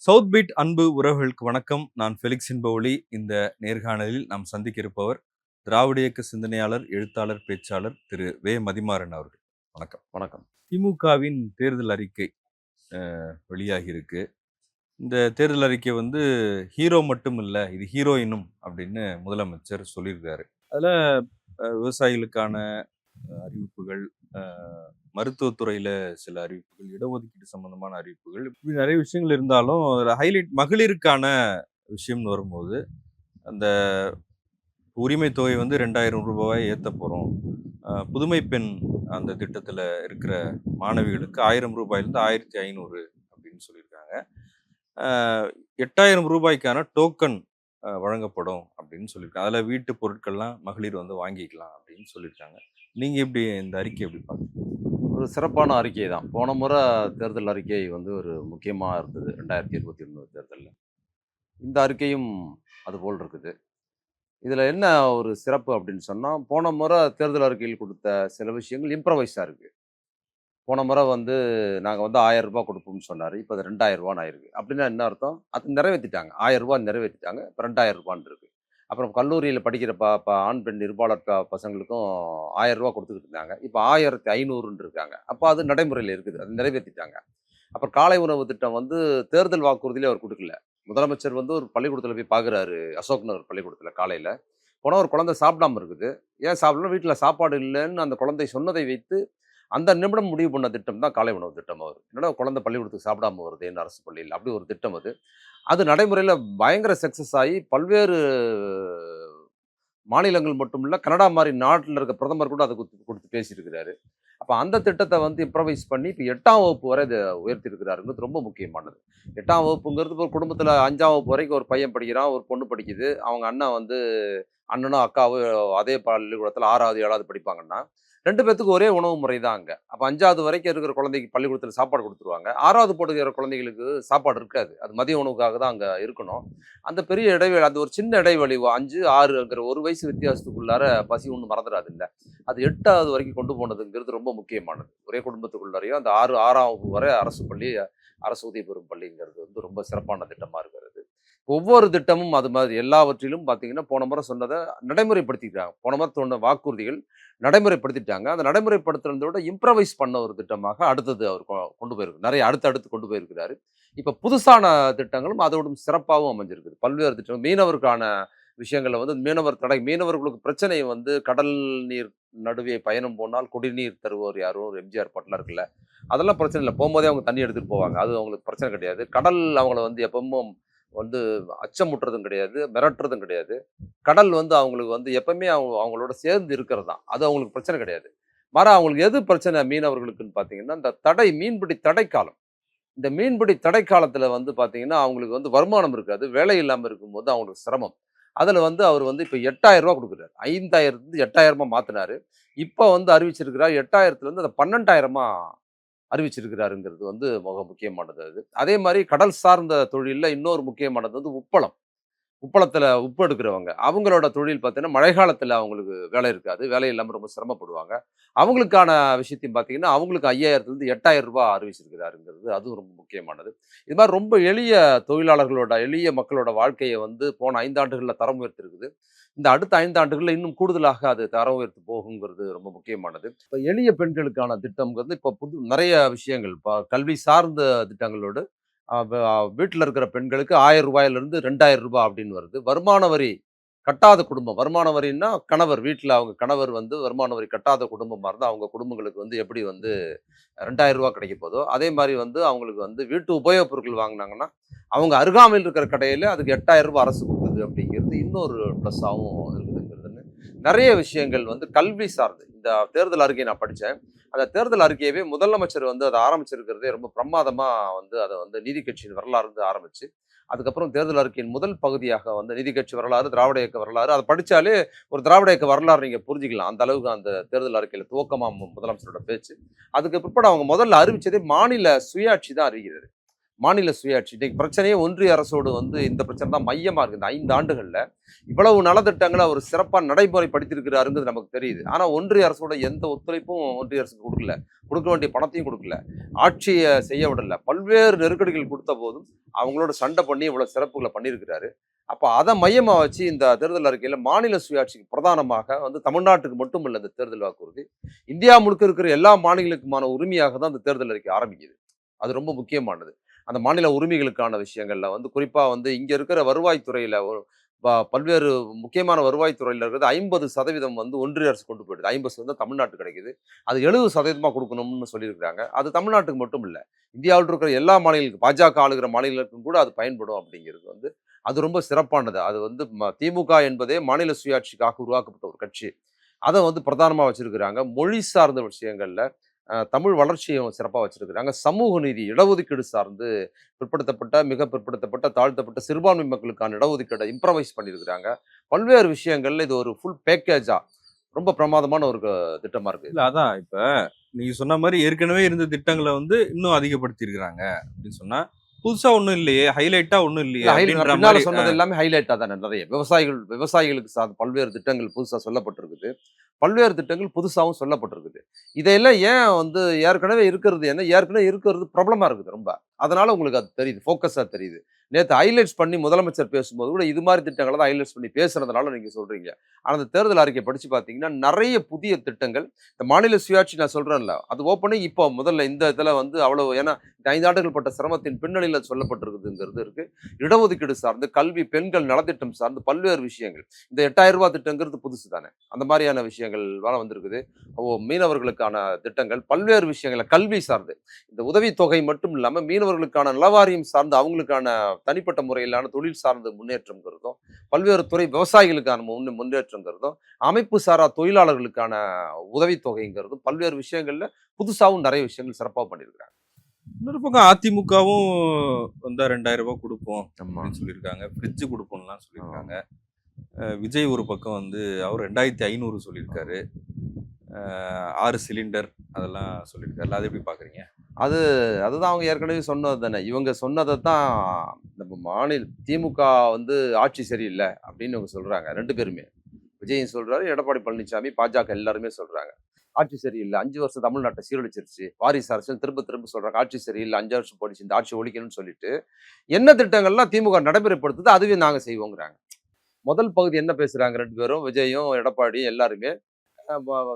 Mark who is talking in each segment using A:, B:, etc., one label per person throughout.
A: South beat அன்பு உறவுகளுக்கு வணக்கம். நான் ஃபெலிக்ஸ் இன்பஒளி. இந்த நேர்காணலில் நாம் சந்திக்க இருப்பவர் திராவிட இயக்க சிந்தனையாளர், எழுத்தாளர், பேச்சாளர் திரு மதிமாறன் அவர்கள். வணக்கம்.
B: வணக்கம்.
A: திமுகவின் தேர்தல் அறிக்கை வெளியாகி இருக்கு. இந்த தேர்தல் அறிக்கை ஹீரோ மட்டும் இல்லை, இது ஹீரோயினும் அப்படின்னு முதலமைச்சர் சொல்லியிருக்காரு. அதில் விவசாயிகளுக்கான அறிவிப்புகள், மருத்துவத்துறையில் சில அறிவிப்புகள், இடஒதுக்கீடு சம்பந்தமான அறிவிப்புகள், இப்படி நிறைய விஷயங்கள் இருந்தாலும் அதில் ஹைலைட் மகளிருக்கான விஷயம்னு வரும்போது அந்த உரிமை தொகை 2000 ரூபாய் ஏற்ற போகிறோம். புதுமை பெண் அந்த திட்டத்தில் இருக்கிற மாணவிகளுக்கு 1000 ரூபாயிலிருந்து 1500 அப்படின்னு சொல்லியிருக்காங்க. 8000 ரூபாய்க்கான டோக்கன் வழங்கப்படும் அப்படின்னு சொல்லியிருக்காங்க. அதில் வீட்டு பொருட்கள்லாம் மகளிர் வாங்கிக்கலாம் அப்படின்னு சொல்லியிருக்காங்க. நீங்கள் எப்படி இந்த அறிக்கை எப்படி பார்க்குறீங்க?
B: ஒரு சிறப்பான அறிக்கை தான். போன முறை தேர்தல் அறிக்கை ஒரு முக்கியமாக இருந்தது 2021 தேர்தலில். இந்த அறிக்கையும் அதுபோல் இருக்குது. இதில் என்ன ஒரு சிறப்பு அப்படின்னு சொன்னால், போன முறை தேர்தல் அறிக்கையில் கொடுத்த சில விஷயங்கள் இம்ப்ரவைஸாக இருக்குது. போன முறை நாங்கள் 1000 ரூபாய் கொடுப்போம்னு சொன்னார். இப்போ அது 2000 ரூபான்னு ஆயிருக்கு. அப்படின்னா என்ன அர்த்தம்? அது நிறைவேற்றிட்டாங்க. 1000 ரூபாய் நிறைவேற்றிட்டாங்க. இப்போ 2000 ரூபான்னு இருக்குது. அப்புறம் கல்லூரியில் படிக்கிற ஆண் பெண் இருபாலர் பசங்களுக்கும் 1000 ரூபா கொடுத்துக்கிட்டு இருந்தாங்க. இப்போ 1500ன்னு இருக்காங்க. அப்போ அது நடைமுறையில் இருக்குது. அது நிறைவேற்றிட்டாங்க. அப்புறம் காலை உணவு திட்டம் தேர்தல் வாக்குறுதியிலே அவர் கொடுக்கல. முதலமைச்சர் ஒரு பள்ளிக்கூடத்தில் போய் பார்க்குறாரு, அசோக் நகர் பள்ளிக்கூடத்தில் காலையில். போனால் ஒரு குழந்தை சாப்பிடாம இருக்குது. ஏன் சாப்பிடலாம்? வீட்டில் சாப்பாடு இல்லைன்னு அந்த குழந்தை சொன்னதை வைத்து அந்த நிமிடம் முடிவு பண்ண திட்டம் தான் காலை உணவு திட்டம். என்னடா குழந்தை பள்ளிக்கூடத்துக்கு சாப்பிடாம வருதேன்னு அரசு பள்ளியில், அப்படி ஒரு திட்டம் அது. அது நடைமுறையில் பயங்கர சக்ஸஸ் ஆகி பல்வேறு மாநிலங்கள் மட்டும் இல்லை, கனடா மாதிரி நாட்டில் இருக்க பிரதமர் கூட அதை கொடுத்து பேசியிருக்கிறாரு. அப்போ அந்த திட்டத்தை இம்ப்ரவைஸ் பண்ணி இப்போ 8ஆம் வகுப்பு வரை இதை உயர்த்தியிருக்கிறாருங்கிறது ரொம்ப முக்கியமானது. 8ஆம் வகுப்புங்கிறது ஒரு குடும்பத்தில் 5ஆம் வகுப்பு வரைக்கும் ஒரு பையன் படிக்கிறான், ஒரு பொண்ணு படிக்குது. அவங்க அண்ணன் அண்ணனும் அக்காவும் அதே பள்ளிக்கூடத்தில் 6வது 7வது படிப்பாங்கன்னா 2 பேத்துக்கும் ஒரே உணவு முறை தான் அங்கே. அப்போ 5வது வரைக்கும் இருக்கிற குழந்தைக்கு பள்ளிக்கூடத்தில் சாப்பாடு கொடுத்துருவாங்க. 6வது போடுகிற குழந்தைகளுக்கு சாப்பாடு இருக்காது. அது மதிய உணவுக்காக தான் அங்கே இருக்கணும். அந்த பெரிய இடைவெளி, அந்த ஒரு சின்ன இடைவெளி 5, 6ங்கிற ஒரு வயசு வித்தியாசத்துக்குள்ளார பசி ஒன்றும் மறந்துடாது இல்லை. அது 8வது வரைக்கும் கொண்டு போனதுங்கிறது ரொம்ப முக்கியமானது. ஒரே குடும்பத்துக்குள்ளாரையும் அந்த 6ஆம் வகுப்பு வரை அரசு பள்ளி, அரசு உதவி பெறும் பள்ளிங்கிறது ரொம்ப சிறப்பான திட்டமாக இருக்கிறது. ஒவ்வொரு திட்டமும் அது மாதிரி எல்லாவற்றிலும் பார்த்தீங்கன்னா, போன முறை சொன்னதை நடைமுறைப்படுத்திக்கிறாங்க. போன முறை சொன்ன வாக்குறுதிகள் நடைமுறைப்படுத்திட்டாங்க. அந்த நடைமுறைப்படுத்துறதை விட இம்ப்ரவைஸ் பண்ண ஒரு திட்டமாக அடுத்தது அவர் கொண்டு போயிருக்கு. நிறைய அடுத்து கொண்டு போயிருக்கிறாரு. இப்போ புதுசான திட்டங்களும் அதோடும் சிறப்பாகவும் அமைஞ்சிருக்குது. பல்வேறு திட்டங்கள் மீனவருக்கான விஷயங்கள்ல மீனவர்களுக்கு பிரச்சனை கடல் நீர் நடுவே பயணம் போனால் குடிநீர் தருவோர் யாரும் ஒரு எம்ஜிஆர் பாட்டுலாம் இருக்குல்ல. அதெல்லாம் பிரச்சனை இல்லை. போகும்போதே அவங்க தண்ணி எடுத்துட்டு போவாங்க. அது அவங்களுக்கு பிரச்சனை கிடையாது. கடல் அவங்கள எப்பவும் அச்சமுட்டுறதும் கிடையாது, மிரட்டுறதும் கிடையாது. கடல் அவங்களுக்கு எப்பவுமே அவங்களோட சேர்ந்து இருக்கிறது தான். அது அவங்களுக்கு பிரச்சனை கிடையாது. அவங்களுக்கு எது பிரச்சனை மீனவர்களுக்குன்னு பார்த்தீங்கன்னா, இந்த மீன்பிடி தடைக்காலம். இந்த மீன்பிடி தடைக்காலத்துல பார்த்தீங்கன்னா, அவங்களுக்கு வருமானம் இருக்காது. வேலை இல்லாம இருக்கும்போது அவங்களுக்கு சிரமம். அதுல அவர் இப்ப ரூ. 8000 குடுக்குறாரு. 5000 8000 மாத்துனாரு. இப்ப அறிவிச்சிருக்கிறார் 8000த்துல அத 12,000 அறிவிச்சிருக்கிறாருங்கிறது மிக முக்கியமானது அது. அதே மாதிரி கடல் சார்ந்த தொழில்ல இன்னொரு முக்கியமானது உப்பளம். உப்பளத்துல உப்பு எடுக்கிறவங்க. அவங்களோட தொழில் பார்த்தீங்கன்னா, மழைக்காலத்துல அவங்களுக்கு வேலை இருக்காது. வேலை இல்லாம ரொம்ப சிரமப்படுவாங்க. அவங்களுக்கான விஷயத்தையும் பார்த்தீங்கன்னா, அவங்களுக்கு 5000லேருந்து ரூ. 8000 அறிவிச்சிருக்கிறாருங்கிறது அதுவும் ரொம்ப முக்கியமானது. இது மாதிரி ரொம்ப எளிய தொழிலாளர்களோட, எளிய மக்களோட வாழ்க்கைய போன 5 ஆண்டுகள்ல தரம் உயர்த்திருக்குது. இந்த அடுத்த 5 ஆண்டுகள்ல இன்னும் கூடுதலாக அது தரம் உயர்த்து போகுங்கிறது ரொம்ப முக்கியமானது. இப்ப எளிய பெண்களுக்கான திட்டம்ங்கிறது இப்ப நிறைய விஷயங்கள் கல்வி சார்ந்த திட்டங்களோடு வீட்டில் இருக்கிற பெண்களுக்கு ரூ. 1000லேருந்து ரூ. 2000 அப்படின்னு வருது. வருமான வரி கட்டாத குடும்பம், வருமான வரின்னா கணவர் வீட்டில் அவங்க கணவர் வருமான வரி கட்டாத குடும்பமாக இருந்தால் அவங்க குடும்பங்களுக்கு எப்படி ரூ. 2000 கிடைக்க போதோ, அதே மாதிரி அவங்களுக்கு வீட்டு உபயோகப் பொருட்கள் வாங்கினாங்கன்னா அவங்க அருகாமையில் இருக்கிற கடையில் அதுக்கு ரூ. 8000 அரசு கொடுக்குது அப்படிங்கிறது இன்னொரு ப்ளஸ்ஸாகவும் இருக்குதுங்கிறதுன்னு நிறைய விஷயங்கள் கல்வி சார்ந்து இந்த தேர்தல் அறிக்கையை நான் படித்தேன். அந்த தேர்தல் அறிக்கையவே முதலமைச்சர் அதை ஆரம்பிச்சிருக்கிறதே ரொம்ப பிரமாதமா அதை நீதி கட்சியின் வரலாறு ஆரம்பிச்சு, அதுக்கப்புறம் தேர்தல் அறிக்கையின் முதல் பகுதியாக நீதி கட்சி வரலாறு, திராவிட இயக்க வரலாறு, அதை படிச்சாலே ஒரு திராவிட இயக்க வரலாறு நீங்க புரிஞ்சுக்கலாம். அந்த அளவுக்கு அந்த தேர்தல் அறிக்கையில துவக்கமா முதலமைச்சரோட பேச்சு. அதுக்கு பிற்பாடு அவங்க முதல்ல அறிவிச்சதே மாநில சுயாட்சி தான் அறிவிக்கிறது. மாநில சுயாட்சி இன்னைக்கு பிரச்சனையே ஒன்றிய அரசோடு வந்து இந்த பிரச்சனை தான் மையமா இருக்கு. இந்த 5 ஆண்டுகள்ல இவ்வளவு நலத்திட்டங்களை அவர் சிறப்பா நடைமுறைப்படுத்தியிருக்கிறாருங்கிறது நமக்கு தெரியுது. ஆனா ஒன்றிய அரசோட எந்த ஒத்துழைப்பும் ஒன்றிய அரசு கொடுக்கல. கொடுக்க வேண்டிய பணத்தையும் கொடுக்கல. ஆட்சியை செய்ய விடல. பல்வேறு நெருக்கடிகள் கொடுத்த போதும் அவங்களோட சண்டை பண்ணி இவ்வளவு சிறப்புகளை பண்ணியிருக்கிறாரு. அப்ப அதை மையமா வச்சு இந்த தேர்தல் அறிக்கையில மாநில சுயாட்சிக்கு பிரதானமாக வந்து தமிழ்நாட்டுக்கு மட்டும் இல்ல இந்த தேர்தல் வாக்குறுதி. இந்தியா முழுக்க இருக்கிற எல்லா மாநிலங்களுக்குமான உரிமையாக தான் இந்த தேர்தல் அறிக்கை ஆரம்பிக்குது. அது ரொம்ப முக்கியமானது. அந்த மாநில உரிமைகளுக்கான விஷயங்கள்ல வந்து குறிப்பா வந்து இங்க இருக்கிற வருவாய்த்துறையில பல்வேறு முக்கியமான வருவாய்த்துறையில இருக்கிறது 50% வந்து ஒன்றிய அரசு கொண்டு போயிடுது. 50% தமிழ்நாட்டுக்கு கிடைக்குது. அது 70% கொடுக்கணும்னு சொல்லியிருக்கிறாங்க. அது தமிழ்நாட்டுக்கு மட்டும் இல்ல. இந்தியாவில் இருக்கிற எல்லா மாநிலங்களுக்கும் பாஜக ஆளுகிற மாநிலங்களுக்கும் கூட அது பயன்படும் அப்படிங்கிறது வந்து அது ரொம்ப சிறப்பானது. அது வந்து திமுக என்பதே மாநில சுயாட்சிக்காக உருவாக்கப்பட்ட ஒரு கட்சி. அத வந்து பிரதானமா வச்சிருக்கிறாங்க. மொழி சார்ந்த விஷயங்கள்ல தமிழ் வளர்ச்சியும் சிறப்பா வச்சிருக்கிறாங்க. சமூக நீதி, இடஒதுக்கீடு சார்ந்து பிற்படுத்தப்பட்ட, மிக பிற்படுத்தப்பட்ட, தாழ்த்தப்பட்ட சிறுபான்மை மக்களுக்கான இடஒதுக்கீட இம்ப்ரவைஸ் பண்ணியிருக்கிறாங்க. பல்வேறு விஷயங்கள்ல இது ஒரு ஃபுல் பேக்கேஜா ரொம்ப பிரமாதமான ஒரு திட்டமா இருக்கு.
A: இல்ல அதான் இப்ப நீங்க சொன்ன மாதிரி ஏற்கனவே இருந்த திட்டங்களை வந்து இன்னும் அதிகப்படுத்தி இருக்கிறாங்க அப்படின்னு சொன்னா புதுசா ஒண்ணும் இல்லையே, ஹைலைட்டா ஒண்ணும் இல்லையே
B: இல்ல
A: அப்படின்ற
B: பின்னால
A: மாதிரி.
B: சொன்னது எல்லாமே ஹைலைட்டா தானே நிறைய. விவசாயிகளுக்கு சார்ந்த பல்வேறு திட்டங்கள் புதுசா சொல்லப்பட்டிருக்குது. பல்வேறு திட்டங்கள் புதுசாவும் சொல்லப்பட்டிருக்குது. இதையெல்லாம் ஏன் வந்து ஏற்கனவே இருக்கிறது என்ன ஏற்கனவே இருக்கிறது பிரபலமா இருக்குது ரொம்ப. அதனால உங்களுக்கு அது தெரியுது. ஃபோக்கஸா தெரியுது. நேத்து ஹைலைட்ஸ் பண்ணி முதலமைச்சர் பேசும்போது கூட இது மாரி திட்டங்கள தான் ஹைலைட்ஸ் பண்ணி பேசுனதுனால நீங்க சொல்றீங்க. ஆனா அந்த தேர்தல் அறிக்கை படிச்சு பார்த்தீங்கன்னா, நெறைய புதிய திட்டங்கள் இந்த மாநில சுயாட்சி நான் சொல்றேன்ல, அது ஓப்பனிங் இப்போ முதல்ல இந்த இதுல வந்து அவ்வளவு ஏன்னா இந்த 5 ஆண்டுகள் பட்ட சிரமத்தின் பின்னணியில சொல்லப்பட்டிருக்குதுங்கிறது இருக்கு. இடஒதுக்கீடு சார்ந்து, கல்வி, பெண்கள் நலத்திட்டம் சார்ந்து பல்வேறு விஷயங்கள். இந்த ரூ. 8000 திட்டங்கிறது புதுசு தானே. அந்த மாரியான விஷயங்கள் வேற வந்திருக்குது. மீனவர்களுக்கான திட்டங்கள், பல்வேறு விஷயங்கள கல்வி சார்ந்து. இந்த உதவித்தொகை மட்டும் இல்லாம மீனவர்களுக்கான நலவாரியம் சார்ந்து அவங்களுக்கான தனிப்பட்ட முறையிலான தொழில் சார்ந்த முன்னேற்றம்ங்கிறதும், பல்வேறு துறை விவசாயிகளுக்கான முன்னேற்றம்ங்கிறதும், அமைப்பு சாரா தொழிலாளர்களுக்கான உதவித்தொகைங்கிறதும், பல்வேறு விஷயங்கள்ல புதுசாவும் நெறைய விஷயங்கள் சிறப்பா பண்ணியிருக்கிறாங்க.
A: இன்னொரு பக்கம் அதிமுகவும் வந்தா ரூ. 2000 கொடுப்போம்
B: ஆமா.
A: அப்படின்னு சொல்லியிருக்காங்க. ஃப்ரிட்ஜ் கொடுப்போம்லாம் சொல்லியிருக்காங்க. விஜய் ஒரு பக்கம் வந்து அவர் 2500 சொல்லியிருக்காரு. 6 சிலிண்டர் அதெல்லாம் சொல்லியிருக்காரு. அதை எப்படி பாக்குறீங்க?
B: அது அதுதான் அவங்க ஏற்கனவே சொன்னது தானே. இவங்க சொன்னத தான் நம்ம திமுக வந்து ஆட்சி சரியில்ல அப்படின்னு இவங்க சொல்றாங்க 2 பேருமே. விஜயும் சொல்றாரு, எடப்பாடி பழனிசாமி, பாஜக எல்லாருமே சொல்றாங்க. ஆட்சி சரியில்ல. 5 வருஷம் தமிழ்நாட்ட சீரழிச்சிருச்சு. வாரிசு அரசியல் திரும்ப திரும்ப சொல்றாங்க. ஆட்சி சரியில்ல. 5 வருஷம் போயிடுச்சு. இந்த ஆட்சி ஒழிக்கணும்னு சொல்லிட்டு, என்ன திட்டங்கள்லாம் திமுக நடைமுறைப்படுத்துதோ அதுவே நாங்க செய்வோங்கிறாங்க. முதல் பகுதி என்ன பேசுறாங்க 2 பேரும், விஜயும், எடப்பாடியும் எல்லாருமே.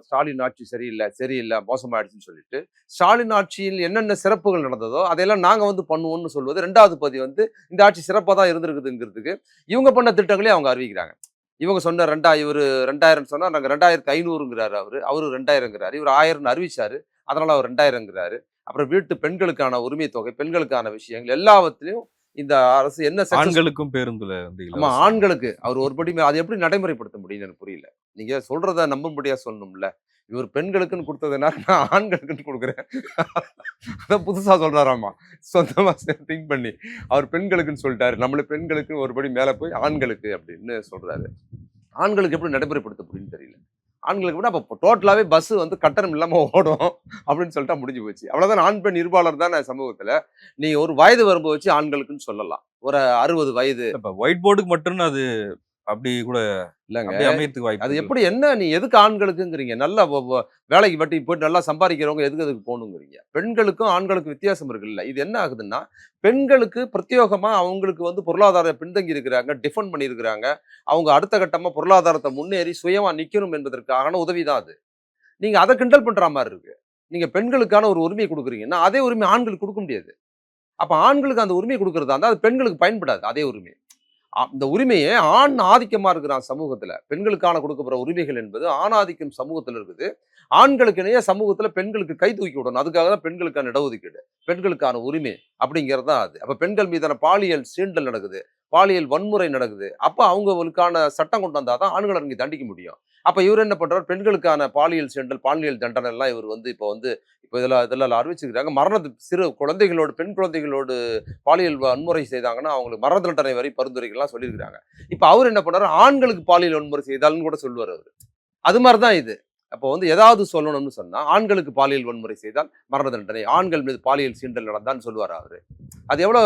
B: ஸ்டாலின் ஆட்சி சரியில்ல, சரியில்ல, மோசமாயிடுச்சுன்னு சொல்லிட்டு, ஸ்டாலின் ஆட்சியில் என்னென்ன சிறப்புகள் நடந்ததோ, அதையெல்லாம் நாங்க வந்து பண்ணுவோம்னு சொல்வது 2வது பகுதி வந்து, இந்த ஆட்சி சிறப்பா தான் இருந்திருக்குதுங்கிறதுக்கு, இவங்க பண்ண திட்டங்களையும் அவங்க அறிவிக்கிறாங்க. இவங்க சொன்ன இவரு 2000 சொன்னா, நாங்க 2500ங்கிறாரு அவரு. அவரு 2000ங்கிறாரு. இவரு 1000ன்னு அறிவிச்சாரு. அதனால அவர் 2000ங்கிறாரு. அப்புறம் வீட்டு பெண்களுக்கான உரிமை தொகை, பெண்களுக்கான விஷயங்கள் எல்லாவற்றிலும் இந்த அரசு என்ன சக்சஸ்.
A: ஆண்களுக்கும் பேருந்துல வந்து
B: ஆமா,
A: இலவசம்.
B: ஆண்களுக்கு அவர் ஒரு படி அது எப்படி நடைமுறைப்படுத்த முடியும்னு எனக்கு புரியல. நீங்க சொல்றத நம்பும்படியா சொல்லணும்ல. இவர் பெண்களுக்குன்னு குடுத்ததுனா, நான் ஆண்களுக்குன்னு குடுக்குறேன். அதான் புதுசா சொல்றாராமா. சொந்தமா திங்க் பண்ணி. அவர் பெண்களுக்குன்னு சொல்லிட்டாரு. நம்மள பெண்களுக்கு ஒரு படி மேல போய் ஆண்களுக்கு அப்படின்னு சொல்றாரு. ஆண்களுக்கு எப்படி நடைமுறைப்படுத்த முடியும்னு தெரியல. ஆண்களுக்கு விட அப்ப டோட்டலாவே பஸ் வந்து கட்டணம் இல்லாம ஓடும் அப்படின்னு சொல்லிட்டா முடிஞ்சு போச்சு. அவ்வளவுதான். ஆண் பெண் இருபாலர் தானே சமூகத்துல. நீங்க ஒரு வயது வரம்பு வச்சு ஆண்களுக்குன்னு சொல்லலாம். ஒரு 60 வயது.
A: இப்ப ஒயிட் போர்டுக்கு மட்டும் அது அப்படி கூட
B: இல்லங்க.
A: அப்படி அமையறதுக்கு வாய்ப்பு
B: அது
A: இருக்குல்ல?
B: எப்படி என்ன நீ எதுக்கு ஆண்களுக்குங்கிறீங்க? நல்லா வேலைக்கு வெட்டிக்கு போயிட்டு நல்லா சம்பாதிக்கிறவங்க எதுக்கு அதுக்கு போகணுங்கிறீங்க? பெண்களுக்கும் ஆண்களுக்கும் வித்தியாசம் இருக்குல்ல. இது என்ன ஆகுதுன்னா, பெண்களுக்கு பிரத்யேகமா அவங்களுக்கு வந்து பொருளாதார பின்தங்கி இருக்கிறாங்க. டிஃபெண்ட் பண்ணியிருக்கிறாங்க. அவங்க அடுத்த கட்டமா பொருளாதாரத்த முன்னேறி சுயமா நிக்கணும் என்பதற்கான உதவி தான் அது. நீங்க அத கிண்டல் பண்ற மாரி இருக்கு. நீங்க பெண்களுக்கான ஒரு உரிமை குடுக்குறீங்கன்னா, அதே உரிமை ஆண்களுக்கு குடுக்க முடியாது. அப்ப ஆண்களுக்கு அந்த உரிமை குடுக்குறதா இருந்தா, அது பெண்களுக்கு பயன்படாது. அதே உரிமை. இந்த உரிமையே ஆண் ஆதிக்கமா இருக்கிறான் சமூகத்துல. பெண்களுக்கான கொடுக்கப்படுற உரிமைகள் என்பது ஆணாதிக்கம் சமூகத்துல இருக்குது. ஆண்களுக்கு இணையா சமூகத்துல பெண்களுக்கு கை தூக்கி விடணும். அதுக்காக தான் பெண்களுக்கான இடஒதுக்கீடு. பெண்களுக்கான உரிமை அப்படிங்கிறது தான் அது. அப்ப பெண்கள் மீதான பாலியல் சீண்டல் நடக்குது. பாலியல் வன்முறை நடக்குது. அப்ப அவங்களுக்கான சட்டம் கொண்டு வந்தா தான் ஆண்கள நீங்க தண்டிக்க முடியும். அப்ப இவரு என்ன பண்றாரு? பெண்களுக்கான பாலியல் சீண்டல், பாலியல் தண்டனை எல்லாம் இவர் வந்து இப்ப இதெல்லாம் அறிவிச்சிருக்காங்க. சிறு குழந்தைகளோடு, பெண் குழந்தைகளோடு பாலியல் வன்முறை செய்தாங்கன்னா, அவங்களுக்கு மரண தண்டனை வரை பரிந்துரைகள்லாம் சொல்லியிருக்கிறாங்க. இப்ப அவரு என்ன பண்றாரு? ஆண்களுக்கு பாலியல் வன்முறை செய்தால்ன்னு கூட சொல்லுவாரு அவரு. அது மாரி தான் இது. அப்போ வந்து ஏதாவது சொல்லணும்னு சொன்னா, ஆண்களுக்கு பாலியல் வன்முறை செய்தால் மரண தண்டனை, ஆண்கள் மீது பாலியல் சீண்டல் நடந்தான்னு சொல்லுவாரு அவரு. அது எவ்வளோ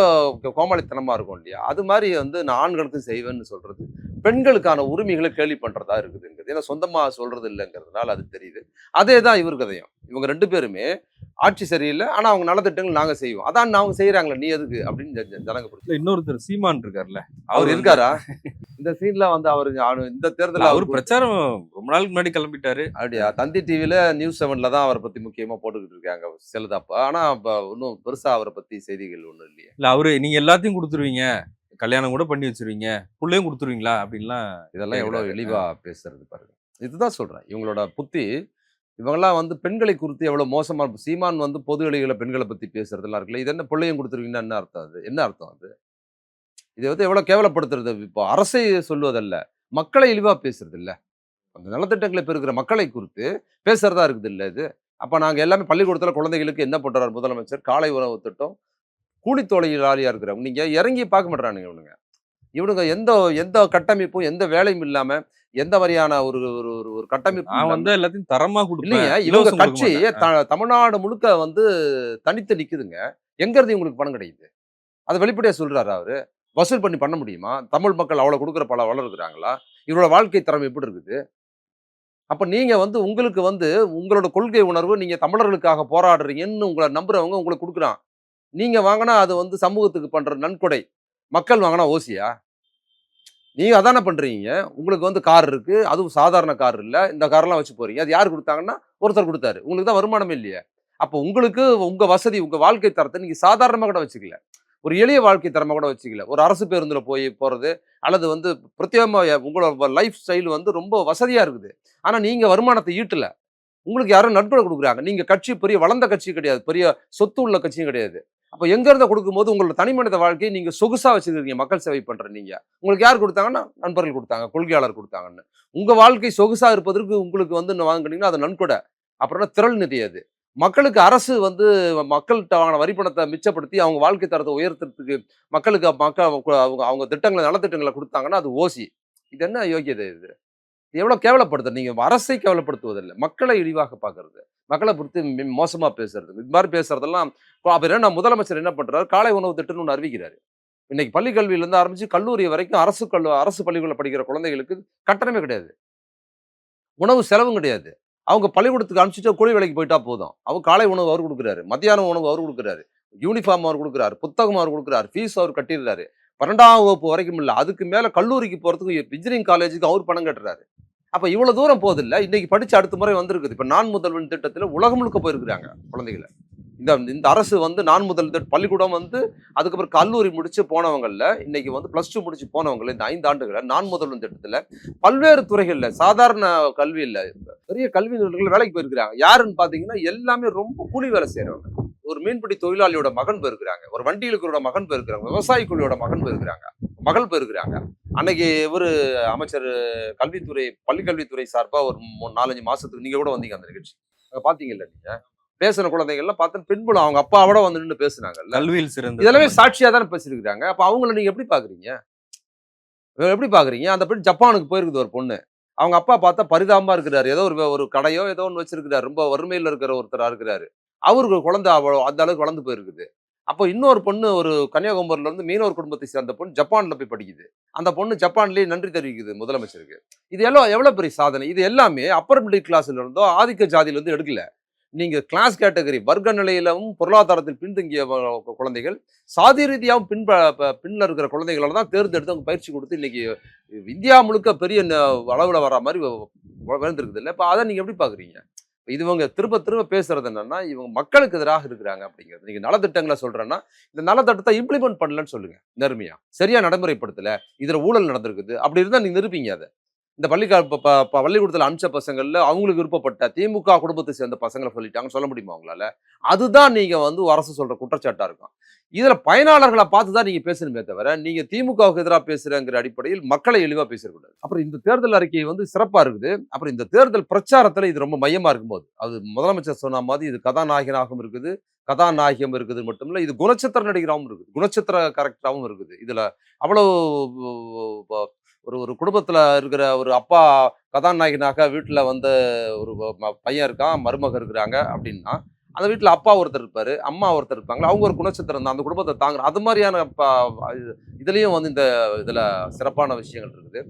B: கோமாளித்தனமா இருக்கும் இல்லையா? அது மாரி வந்து நான் ஆண்களுக்கும் செய்வேன்னு சொல்றது, பெண்களுக்கான உரிமைகளை கேலி பண்றதா இருக்குதுங்கிறது. ஏன்னா சொந்தமா சொல்றது இல்லைங்கிறதுனால அது தெரியுது. அதே தான் இவர் கதையும். இவங்க 2 பேருமே ஆட்சி சரியில்ல. ஆனா அவங்க நலத்திட்டங்கள் நாங்க செய்வோம். அதான் அவங்க செய்றாங்கல்ல நீ எதுக்கு? அப்படின்னு ஜனங்க
A: இல்ல இன்னொருத்தர் சீமான் இருக்கார்ல,
B: அவர்
A: அவர் வந்து
B: இருக்காரா? இந்த சீன்ல வந்து அவரு இந்த
A: இல்ல
B: தேர்தல்ல
A: அவரு
B: அவரு
A: பிரச்சாரம் ரொம்ப நாளுக்கு முன்னாடி கிளம்பிட்டாரு.
B: அப்படியா? தந்தி டிவில நியூஸ் 7ல தான் அவர பத்தி முக்கியமா போட்டுக்கிட்டு இருக்காங்க செல்லுதாப்ப. ஆனா ஒண்ணும் பெருசா அவர பத்தி செய்திகள் ஒண்ணும் இல்லையே.
A: இல்ல அவரு நீங்க எல்லாத்தையும் குடுத்துருவீங்க. கல்யாணம் கூட பண்ணி வச்சுருவீங்க. புள்ளையும் குடுத்துருவீங்களா? அப்படின்லாம்
B: இதெல்லாம் எவ்வளோ
A: கேட்கிறாரு.
B: இழிவா பேசுறது பாருங்க. இதுதான் சொல்றேன். இவங்களோட புத்தி இவங்கலாம் வந்து பெண்களை குறித்து எவ்வளவு மோசமா சீமான் வந்து பொது வெளியில பெண்கள பத்தி பேசுறதெல்லாம் இருக்குல்ல. இது என்ன புள்ளையும் குடுத்துருவீங்கன்னா என்ன அர்த்தம் அது? என்ன அர்த்தம் அது? இது வந்து எவ்வளவு கேவலப்படுத்துறது. இப்போ அரசை சொல்வதல்ல. மக்களை இழிவா பேசுறது இல்ல. அந்த நலத்திட்டங்களை பெறுகிற மக்களை குறித்து பேசுறதா இருக்குது இல்ல இது. அப்ப நாங்க எல்லாமே பள்ளிக்கூடத்துல குழந்தைகளுக்கு என்ன பண்றாரு முதலமைச்சர்? காலை உணவு திட்டம். கூலி தொழிலாளியா இருக்கிறவங்க நீங்க இறங்கி பார்க்க மாட்றானுங்க இவனுங்க. இவனுங்க எந்த எந்த கட்டமைப்பும், எந்த வேலையும் இல்லாம, எந்த மாரியான ஒரு ஒரு ஒரு ஒரு கட்டமைப்பும்
A: நான்
B: இல்லாம
A: வந்து எல்லாத்தையும் தரமா குடுப்பேன்.
B: இல்லைங்க. இவங்க
A: இலவசம் குடுக்க
B: கட்சி
A: மாட்டேன்.
B: தமிழ்நாடு முழுக்க வந்து தனித்து நிக்குதுங்க. எங்கருந்து இவங்களுக்கு பணம் கிடைக்குது? அத வெளிப்படையா சொல்றாரா அவரு? வசூல் பண்ணி பண்ண முடியுமா? தமிழ் மக்கள் அவ்வளவு குடுக்குற பல இருக்கிறாங்களா? இவரோட வாழ்க்கை தரம் எப்படி இருக்குது? அப்ப நீங்க வந்து உங்களுக்கு வந்து உங்களோட கொள்கை உணர்வு நீங்க தமிழர்களுக்காக போராடுறீங்கன்னு உங்கள நம்புறவங்க உங்களுக்கு குடுக்குறான். நீங்க வாங்குனா அது வந்து சமூகத்துக்கு பண்ற நன்கொடை. மக்கள் வாங்குனா ஓசியா? நீங்க அதானே பண்றீங்க. உங்களுக்கு வந்து கார் இருக்கு. அதுவும் சாதாரண கார் இல்ல. இந்த கார்லாம் வச்சு போறீங்க. அது யார் குடுத்தாங்கன்னா, ஒருத்தர் குடுத்தாரு. உங்களுக்கு தான் வருமானமே இல்லையே. அப்போ உங்களுக்கு உங்க வசதி, உங்க வாழ்க்கை தரத்த நீங்க சாதாரணமா கூட வச்சுக்கல. ஒரு எளிய வாழ்க்கை தரமா கூட வச்சுக்கல. ஒரு அரசு பேருந்துல போய் போறது, அல்லது வந்து பிரத்யேகமா உங்களோட லைஃப் ஸ்டைல் வந்து ரொம்ப வசதியா இருக்குது. ஆனா நீங்க வருமானத்த ஈட்டல. உங்களுக்கு யாரோ நட்புல குடுக்குறாங்க. நீங்க கட்சி பெரிய வளர்ந்த கட்சி கிடையாது. பெரிய சொத்து உள்ள கட்சியும் கிடையாது. அப்ப எங்க இருந்து குடுக்கும்போது உங்களோட தனி மனித வாழ்க்கைய நீங்க சொகுசா வச்சிருக்கீங்க. மக்கள் சேவை பண்ற நீங்க. உங்களுக்கு யார் குடுத்தாங்கன்னா, நண்பர்கள் குடுத்தாங்க. கொள்கையாளர் குடுத்தாங்கன்னு. உங்க வாழ்க்கை சொகுசா இருப்பதற்கு உங்களுக்கு வந்து வாங்குனீங்கன்னா, அது நன்கொடை. அப்புறம்னா திரள் நிதி அது. மக்களுக்கு அரசு வந்து மக்கள்ட்ட வாங்குன வரி பணத்த மிச்சப்படுத்தி அவங்க வாழ்க்கை தரத்த உயர்த்துறதுக்கு மக்களுக்கு அவங்க அவங்க திட்டங்கள நலத்திட்டங்கள குடுத்தாங்கன்னா, அது ஓசி. இது என்ன யோக்கியதை இது? எவ்வளவு கேவலப்படுத்துறது. நீங்க அரசை கேவலப்படுத்துவதில்ல. மக்களை இழிவாக பார்க்கிறது. மக்கள குறித்து மோசமா பேசுறது. இது மாரி பேசுறதெல்லாம் அப்புறம் என்ன முதலமைச்சர் என்ன பண்றாரு? காலை உணவு திட்டம்னு ஒண்ணு அறிவிக்கிறாரு. இன்னைக்கு பள்ளி கல்வியிலிருந்து ஆரம்பிச்சு கல்லூரி வரைக்கும் அரசு பள்ளிக்கூடத்துல படிக்கிற குழந்தைகளுக்கு கட்டணமே கிடையாது. உணவு செலவும் கிடையாது. அவங்க பள்ளிக்கூடத்துக்கு அனுப்பிச்சுட்டு கூலி வேலைக்கு போயிட்டா போதும். அவங்க காலை உணவு அவரு குடுக்குறாரு. மத்தியான உணவு அவரு குடுக்குறாரு. யூனிஃபார்ம் அவரு குடுக்குறாரு. புத்தகம் அவரு குடுக்குறாரு. ஃபீஸ் அவரு கட்டிர்றாரு. 12ஆம் வகுப்பு வரைக்கும் இல்ல. அதுக்கு மேல கல்லூரிக்கு போறதுக்கு இன்ஜினியரிங் காலேஜுக்கு அவரு பணம் கட்டுறாரு. அப்ப இவ்வளவு தூரம் போதில்ல. இன்னைக்கு படிச்சு அடுத்த முறை வந்திருக்குது. இப்ப நான் முதல்வன் திட்டத்துல உலகம் முழுக்க போயிருக்கிறாங்க குழந்தைகள. இந்த இந்த அரசு வந்து நான் முதல் பள்ளிக்கூடம் வந்து அதுக்கப்புறம் கல்லூரி முடிச்சு போனவங்கல்ல, இன்னைக்கு வந்து +2 முடிச்சு போனவங்கல்ல, இந்த 5 ஆண்டுகள நான் முதல்வன் திட்டத்துல பல்வேறு துறைகள்ல சாதாரண கல்வி இல்ல, பெரிய கல்வி நிறுவனங்கள்ல வேலைக்கு போயிருக்கிறாங்க. யாருன்னு பாத்தீங்கன்னா, எல்லாமே ரொம்ப கூலி வேலை செய்றவங்க. ஒரு மீன்பிடி தொழிலாளியோட மகன் போயிருக்கிறாங்க. ஒரு வண்டி இழுக்கிறோட மகன் போயிருக்கிறாங்க. விவசாய கூலியோட மகன் போயிருக்கிறாங்க. மகள் போயிருக்கிறாங்க. அன்னைக்கு இவரு அமைச்சர் கல்வித்துறை, பள்ளிக்கல்வித்துறை சார்பா ஒரு 4, 5 மாசத்துக்கு நீங்க கூட வந்தீங்க அந்த நிகழ்ச்சி. அங்க பாத்தீங்கல்ல நீங்க? பேசுன குழந்தைகள்லாம் பார்த்தா பின்புலம் அவங்க அப்பாவோட வந்து நின்னு பேசுனாங்கல்ல.
A: கல்வியில் சிறந்த
B: இதெல்லாமே
A: தமிழ்.
B: சாட்சியா தானே பேசியிருக்கிறாங்க. அப்ப அவங்கள நீங்க எப்படி பாக்குறீங்க? எப்படி பாக்குறீங்க? அந்த பெண் ஜப்பானுக்கு போயிருக்குது ஒரு பொண்ணு. அவங்க அப்பா பார்த்தா பரிதாபமா இருக்கிறாரு. ஏதோ ஒரு கடையோ ஏதோ ஒண்ணு வச்சிருக்கிறாரு. ரொம்ப வறுமையில இருக்கிற ஒருத்தரா இருக்கிறாரு. அவருக்கு குழந்தை அந்த அளவுக்கு வளர்ந்து போயிருக்குது. அப்போ இன்னொரு பொண்ணு ஒரு கன்னியாகுமரியில இருந்து மீனவர் குடும்பத்தை சேர்ந்த பொண்ணு ஜப்பான்ல போய் படிக்குது. அந்த பொண்ணு ஜப்பான்லயே நன்றி தெரிவிக்குது முதலமைச்சருக்கு. இது எல்லாம் எவ்வளவு பெரிய சாதனை. இது எல்லாமே அப்பர் மிடில் கிளாஸ்ல இருந்தோ ஆதிக்க ஜாதியில இருந்து எடுக்கல. நீங்க கிளாஸ் கேட்டகரி வர்க்க நிலையிலும் பொருளாதாரத்தில் பின்தங்கிய குழந்தைகள் சாதி ரீதியாகவும் பின்ல இருக்கிற குழந்தைகளை தான் தேர்ந்தெடுத்து அவங்க பயிற்சி கொடுத்து இன்னைக்கு இந்தியா முழுக்க பெரிய அளவுல வர மாதிரி விழுந்திருக்குது இல்லை. இப்போ அதை நீங்க எப்படி பாக்குறீங்க? இது இவங்க திரும்ப திரும்ப பேசுறது என்னன்னா இவங்க மக்களுக்கு எதிராக இருக்கிறாங்க அப்படிங்கிறது. நீங்க நலத்திட்டங்களை சொல்றேன்னா இந்த நலத்திட்டத்தை இம்ப்ளிமெண்ட் பண்ணலன்னு சொல்லுங்க நேர்மையா. சரியா நடைமுறைப்படுத்தல, இதுல ஊழல் நடந்திருக்குது அப்படி இருந்தா நீங்க நிரூபிங்க அதை. இந்த பள்ளிக்கூடத்துல அனுப்பிச்ச பசங்கள்ல அவங்களுக்கு விருப்பப்பட்ட திமுக குடும்பத்தை சேர்ந்த பசங்களை சொல்லிட்டாங்கன்னு சொல்ல முடியுமா உங்களால? அதுதான் நீங்க வந்து அரசு சொல்ற குற்றச்சாட்டா இருக்கும். இதுல பயனாளர்களை பார்த்து தான் நீங்க பேசணுமே தவிர, நீங்க திமுகவுக்கு எதிராக பேசுறங்கிற அடிப்படையில் மக்களை இழிவா பேசக்கூடாது. அப்புறம் இந்த தேர்தல் அறிக்கை வந்து சிறப்பா இருக்குது. அப்புறம் இந்த தேர்தல் பிரச்சாரத்துல இது ரொம்ப மையமா இருக்கும்போது, அது முதலமைச்சர் சொன்ன மாதிரி இது கதாநாயகனாகவும் இருக்குது, கதாநாயகியும் இருக்குது மட்டும் இல்ல, இது குணச்சித்திர நடிகராகவும் இருக்குது. குணச்சித்திர கேரக்டராகவும் இருக்குது. இதுல அவ்வளவு ஒரு ஒரு குடும்பத்துல இருக்கிற ஒரு அப்பா கதாநாயகனாக வீட்டுல வந்து ஒரு பையன் இருக்கான், மருமக இருக்கிறாங்க அப்படின்னா, அந்த வீட்டுல அப்பா ஒருத்தர் இருப்பாரு, அம்மா ஒருத்தர் இருப்பாங்களா, அவங்க ஒரு குணச்சித்திரம் தான். அந்த குடும்பத்த தாங்குற அது மாரியான இதுலயும் வந்து இந்த இதுல சிறப்பான விஷயங்கள் இருக்குது.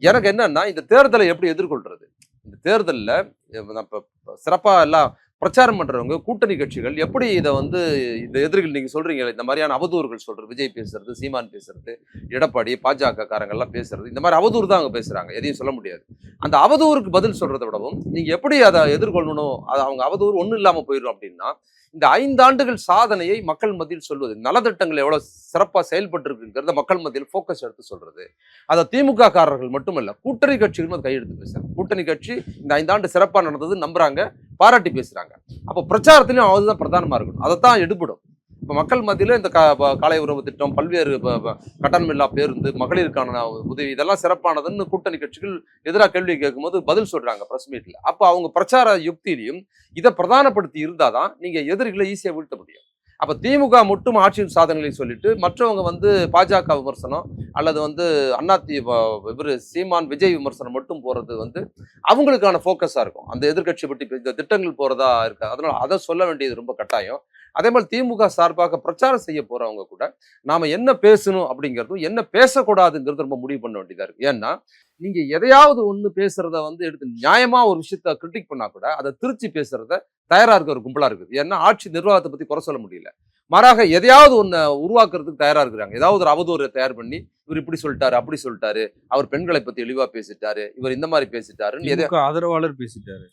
B: எனக்கு என்னன்னா, இந்த தேர்தலை எப்படி எதிர்கொள்றது? இந்த தேர்தல்ல இப்ப சிறப்பா எல்லாம் பிரச்சாரம் பண்றவங்க, கூட்டணி கட்சிகள் எப்படி இத வந்து இந்த எதிரிகள் நீங்க சொல்றீங்கல்ல, இந்த மாரியான அவதூறுகள் சொல்றது, விஜய் பேசுறது, சீமான் பேசுறது, எடப்பாடி, பாஜக காரங்கள்லாம் பேசுறது, இந்த மாரி அவதூறு தான் அவங்க பேசுறாங்க. எதையும் சொல்ல முடியாது. அந்த அவதூறுக்கு பதில் சொல்றத விடவும், நீங்க எப்படி அத எதிர்கொள்ளணும்? அது அவங்க அவதூறு ஒண்ணும் இல்லாம போயிரும் அப்படின்னா, இந்த 5 ஆண்டுகள் சாதனையை மக்கள் மத்தியில் சொல்வது. நலத்திட்டங்கள் எவ்வளவு சிறப்பா செயல்பட்டு இருக்குங்கிறத மக்கள் மத்தியில் ஃபோக்கஸ் எடுத்து சொல்றது. அத திமுக காரர்கள் மட்டுமல்ல, கூட்டணி கட்சிகளும் அது கையெடுத்து பேசுறாங்க. கூட்டணி கட்சி இந்த 5 ஆண்டு சிறப்பா நடந்தது நம்புறாங்க, பாராட்டி பேசுறாங்க. அப்ப பிரச்சாரத்திலும் அதுதான் பிரதானமா இருக்கணும். அதத்தான் எடுபடும். இப்ப மக்கள் மத்தியில இந்த காலை உணவு திட்டம், பல்வேறு கட்டணமில்லா பேருந்து, மகளிருக்கான உதவி இதெல்லாம் சிறப்பானதுன்னு கூட்டணி கட்சிகள் எதிராக கேள்வி கேட்கும்போது பதில் சொல்றாங்க பிரஸ் மீட்ல. அப்ப அவங்க பிரச்சார யுக்தியிலையும் இதை பிரதானப்படுத்தி இருந்தாதான் நீங்க எதிரிகளை ஈஸியா வீழ்த்த முடியும். அப்ப திமுக மட்டும் ஆட்சியின் சாதனைகளை சொல்லிட்டு மற்றவங்க வந்து பாஜக விமர்சனம் அல்லது வந்து இவரு சீமான் விஜய் விமர்சனம் மட்டும் போறது வந்து அவங்களுக்கான போக்கஸா இருக்கும். அந்த எதிர்கட்சி பற்றி இந்த திட்டங்கள் போறதா இருக்கு. அதனால அதை சொல்ல வேண்டியது ரொம்ப கட்டாயம். அதே மாதிரி திமுக சார்பாக பிரச்சாரம் செய்ய போறவங்க கூட நாம என்ன பேசணும் அப்படிங்கிறதும் என்ன பேசக்கூடாதுங்கிறது ரொம்ப முடிவு பண்ண வேண்டியதா இருக்கு. ஏன்னா நீங்க எதையாவது ஒண்ணு பேசுறத வந்து எடுத்து நியாயமா ஒரு விஷயத்த கிரிட்டிக் பண்ணா கூட அதை திருச்சி பேசுறத தயாரா இருக்க ஒரு கும்பலா இருக்குது. ஏன்னா ஆட்சி நிர்வாகத்தை பத்தி குறை சொல்ல முடியல. மாறாக எதையாவது ஒண்ணு உருவாக்குறதுக்கு தயாரா இருக்கிறாங்க. ஏதாவது ஒரு அவதூறு தயார் பண்ணி இவர் இப்படி சொல்லிட்டாரு, அப்படி சொல்லிட்டாரு, அவர் பெண்களை பத்தி இழிவா பேசிட்டாரு, இவர் இந்த மாதிரி பேசிட்டாருன்னு
A: திமுக ஆதரவாளர் பேசிட்டாரு.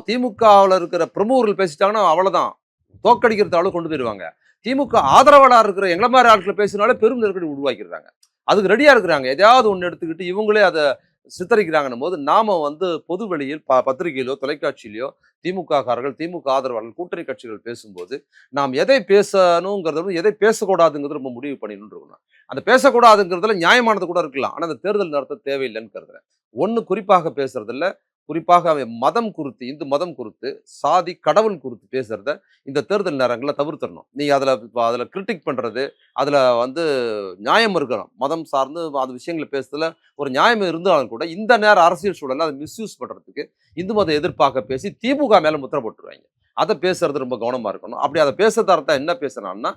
B: திமுகவுல இருக்கிற பிரமுகர்கள் பேசிட்டாங்கன்னா அவ்வளவுதான், தோக்கடிக்கிறது அளவு கொண்டு போயிருவாங்க. திமுக ஆதரவாளர் இருக்கிற எங்களை மாதிரி ஆட்களை பேசினாலே பெரும் நெருக்கடி உருவாக்கிடுறாங்க. அதுக்கு ரெடியா இருக்கிறாங்க. எதையாவது ஒன்று எடுத்துக்கிட்டு இவங்களே அதை சித்தரிக்கிறாங்கன்னும் போது நாம வந்து பொது வெளியில் பத்திரிகையிலோ தொலைக்காட்சியிலோ திமுக காரர்கள், திமுக ஆதரவாளர்கள், கூட்டணி கட்சிகள் பேசும்போது நாம் எதை பேசணுங்கிறத எதை பேசக்கூடாதுங்கிறது ரொம்ப முடிவு பண்ணிடணும் இருக்கணும். அந்த பேசக்கூடாதுங்கிறதுல நியாயமானது கூட இருக்கலாம். ஆனா அந்த தேர்தல் நடத்த தேவையில்லைன்னு கருதுறேன். ஒண்ணு குறிப்பாக பேசுறதுல குறிப்பாக அவன் மதம் குறித்து, இந்து மதம் குறித்து, சாதி கடவுள் குறித்து பேசுறத இந்த தேர்தல் நேரங்களில் தவிர்த்திடணும். நீங்க அதுல கிரிட்டிக் பண்றது, அதுல வந்து நியாயம் இருக்கணும். மதம் சார்ந்து அது விஷயங்களை பேசுறதுல ஒரு நியாயம் இருந்தாலும் கூட இந்த நேர அரசியல் சூழலை அதை மிஸ்யூஸ் பண்றதுக்கு இந்து மத எதிர்ப்பாக பேசி திமுக மேல முத்திர போட்டுருவாங்க. அதை பேசுறது ரொம்ப கவனமா இருக்கணும். அப்படி அதை பேச தரத்தா என்ன பேசணும்னா,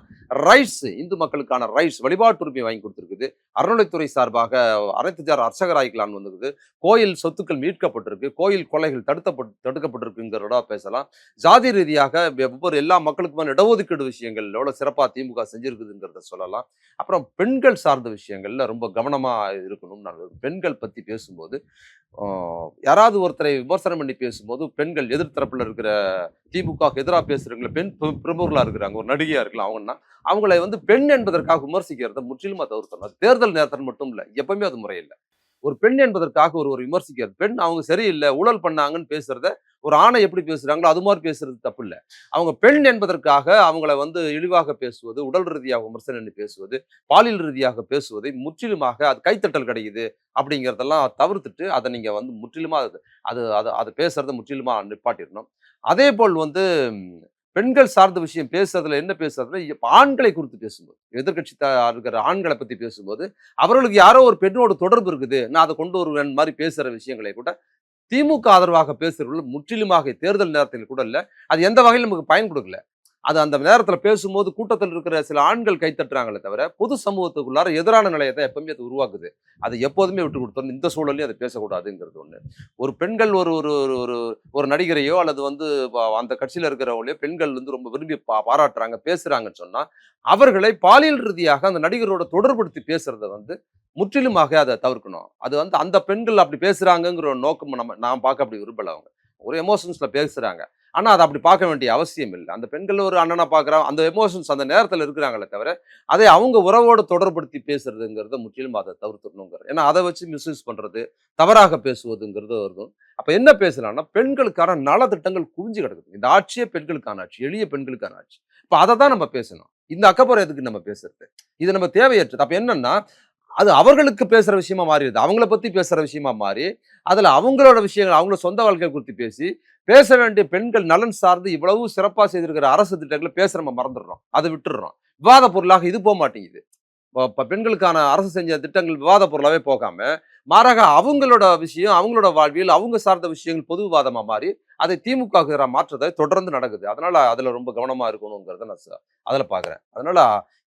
B: ரைட்ஸ், இந்து மக்களுக்கான ரைட்ஸ், வழிபாட்டு உரிமை வாங்கி கொடுத்துருக்குது. அறநிலைத்துறை சார்பாக அனைத்து ஜார் அர்ச்சகராய்க்கலான்னு வந்துருக்குது. கோயில் சொத்துக்கள் மீட்கப்பட்டிருக்கு, கோயில் கொலைகள் தடுக்கப்பட்டிருக்குங்கிறதா பேசலாம். ஜாதி ரீதியாக ஒவ்வொரு எல்லா மக்களுக்குமான இடஒதுக்கீடு விஷயங்கள் எவ்வளவு சிறப்பா திமுக செஞ்சிருக்குதுங்கிறத சொல்லலாம். அப்புறம் பெண்கள் சார்ந்த விஷயங்கள்ல ரொம்ப கவனமா இருக்கணும். பெண்கள் பத்தி பேசும்போது யாராவது ஒருத்தரை விமர்சனம் பண்ணி பேசும்போது பெண்கள் எதிர்த்தரப்புல இருக்கிற திமுக எதிராக பேசுறவங்களை பெண் பிரமுகர்களா இருக்கிறாங்க, ஒரு நடிகையா இருக்கலாம் அவங்கன்னா, அவங்களை வந்து பெண் என்பதற்காக விமர்சிக்கிறத முற்றிலுமா தவிர்த்தணும். அது தேர்தல் நேரத்தில் மட்டும் இல்லை, எப்பவுமே அது முறையில்லை. ஒரு பெண் என்பதற்காக ஒரு விமர்சிக்கிறது, பெண் அவங்க சரியில்லை ஊழல் பண்ணாங்கன்னு பேசுறத ஒரு ஆணை எப்படி பேசுறாங்களோ அது மாதிரி பேசுறது தப்பு இல்லை. அவங்க பெண் என்பதற்காக அவங்கள வந்து இழிவாக பேசுவது, உடல் ரீதியாக விமர்சனம் பேசுவது, பாலியல் ரீதியாக பேசுவதை முற்றிலுமாக அது கைத்தட்டல் கிடைக்குது அப்படிங்கிறதெல்லாம் தவிர்த்துட்டு அதை நீங்க வந்து முற்றிலுமா அது அது அது பேசுறதை முற்றிலுமா நிப்பாட்டிடணும். அதே போல் வந்து பெண்கள் சார்ந்த விஷயம் பேசுறதுல என்ன பேசுறதுல ஆண்களை குறித்து பேசும்போது, எதிர்கட்சி இருக்கிற ஆண்களை பத்தி பேசும்போது அவர்களுக்கு யாரோ ஒரு பெண்ணோட தொடர்பு இருக்குது, நான் அதை கொண்டு வருவேன் மாதிரி பேசுற விஷயங்களை கூட திமுக ஆதரவாக பேசுறவர்கள் முற்றிலுமாக தேர்தல் நேரத்தில் கூட இல்லை, அது எந்த வகையில் நமக்கு பயன் கொடுக்கல. அது அந்த நேரத்தில் பேசும்போது கூட்டத்தில் இருக்கிற சில ஆண்கள் கைத்தட்டுறாங்களே தவிர பொது சமூகத்துக்குள்ளார எதிரான நிலையத்தை எப்பவுமே அது உருவாக்குது. அதை எப்போதுமே விட்டு கொடுத்தோம். இந்த சூழலையும் அதை பேசக்கூடாதுங்கிறது ஒண்ணு. ஒரு பெண்கள் ஒரு ஒரு ஒரு ஒரு நடிகரையோ அல்லது வந்து அந்த கட்சியில இருக்கிறவங்களையோ பெண்கள் வந்து ரொம்ப விரும்பி பாராட்டுறாங்க, பேசுறாங்கன்னு சொன்னா அவர்களை பாலியல் ரீதியாக அந்த நடிகரோட தொடர்படுத்தி பேசுறத வந்து முற்றிலுமாக அதை தவிர்க்கணும். அது வந்து அந்த பெண்கள் அப்படி பேசுறாங்கிற ஒரு நோக்கம் நான் பார்க்க அப்படி விரும்பல. அவங்க ஒரு எமோஷன்ஸ்ல பேசுறாங்க, ஆனா அதை அப்படி பார்க்க வேண்டிய அவசியம் இல்லை. அந்த பெண்கள் ஒரு அண்ணனா பார்க்குறாங்க, அந்த எமோஷன்ஸ் அந்த நேரத்தில் இருக்கிறாங்களே தவிர அதை அவங்க உறவோடு தொடர்படுத்தி பேசுறதுங்கிறத முற்றிலும் அதை தவிர்த்துடணுங்கிறது. ஏன்னா அதை வச்சு மிஸ்யூஸ் பண்றது, தவறாக பேசுவதுங்கிறது வருதும். அப்ப என்ன பேசலாம்னா, பெண்களுக்கான நலத்திட்டங்கள் குவிஞ்சு கிடக்குது. இந்த ஆட்சியே பெண்களுக்கான ஆட்சி, எளிய பெண்களுக்கான ஆட்சி. இப்ப அதை தான் நம்ம பேசணும். இந்த அக்கப்புறம் எதுக்கு நம்ம பேசுறது? இது நம்ம தேவையற்றது. அப்ப என்னன்னா, அது அவர்களுக்கு பேசுற விஷயமா மாறிடுது. அவங்கள பத்தி பேசுற விஷயமா மாறி, அதுல அவங்களோட விஷயங்கள், அவங்களோட சொந்த வாழ்க்கை குறித்து பேச வேண்டிய பெண்கள் நலன் சார்ந்து இவ்வளவு சிறப்பா செய்திருக்கிற அரசு திட்டங்களை பேச நம்ம மறந்துடுறோம், அதை விட்டுடுறோம். விவாத பொருளாக இது போக மாட்டேங்குது. பெண்களுக்கான அரசு செஞ்ச திட்டங்கள் விவாத பொருளாவே போகாம, மாறாக அவங்களோட விஷயம், அவங்களோட வாழ்வியல், அவங்க சார்ந்த விஷயங்கள் பொது விவாதமா மாறி, அதை திமுகவுக்கு எதிரா மாற்றத்தை தொடர்ந்து நடக்குது. அதனால அதுல ரொம்ப கவனமா இருக்கணுங்கிறத நான் அதுல பார்க்குறேன். அதனால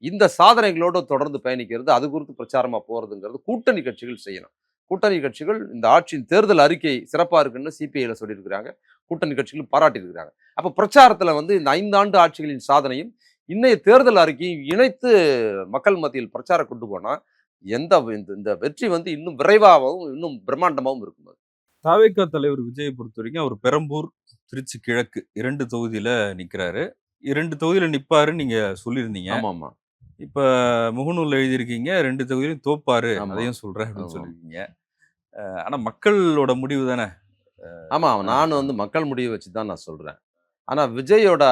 B: இந்த சாதனைகளோடு தொடர்ந்து பயணிக்கிறது, அது குறித்து பிரச்சாரமா போறதுங்கிறது கூட்டணி கட்சிகள் செய்யணும். கூட்டணி கட்சிகள் இந்த ஆட்சியின் தேர்தல் அறிக்கை சிறப்பா இருக்குன்னு சிபிஐல சொல்லியிருக்கிறாங்க. கூட்டணி கட்சிகள் பாராட்டியிருக்கிறாங்க. அப்ப பிரச்சாரத்துல வந்து இந்த 5 ஆண்டு ஆட்சிகளின் சாதனையும், இன்னைய தேர்தல் அறிக்கையும் இணைத்து மக்கள் மத்தியில் பிரச்சாரம் கொண்டு போனா, எந்த இந்த இந்த வெற்றி வந்து இன்னும் விரைவாகவும், இன்னும் பிரம்மாண்டமாவும் இருக்கும்.
A: தாவேகா தலைவர் விஜயை பொறுத்தவரைக்கும் அவர் பெரம்பூர், திருச்சி கிழக்கு 2 தொகுதியில நிக்கிறாரு. 2 தொகுதியில நிப்பாருன்னு நீங்க சொல்லியிருந்தீங்க.
B: ஆமாமா.
A: இப்ப முகநூல்ல எழுதியிருக்கீங்க 2 தொகுதியிலும் தோப்பாரு.
B: ஆமா.
A: அதையும் சொல்றேன் அப்படின்னு
B: ஆமா.
A: சொல்லியிருக்கீங்க. ஆனா மக்களோட முடிவு தானே.
B: ஆமா.
A: ஆ,
B: நானும் வந்து மக்கள் முடிவ வச்சு தான் நான் சொல்றேன். ஆனா விஜயோட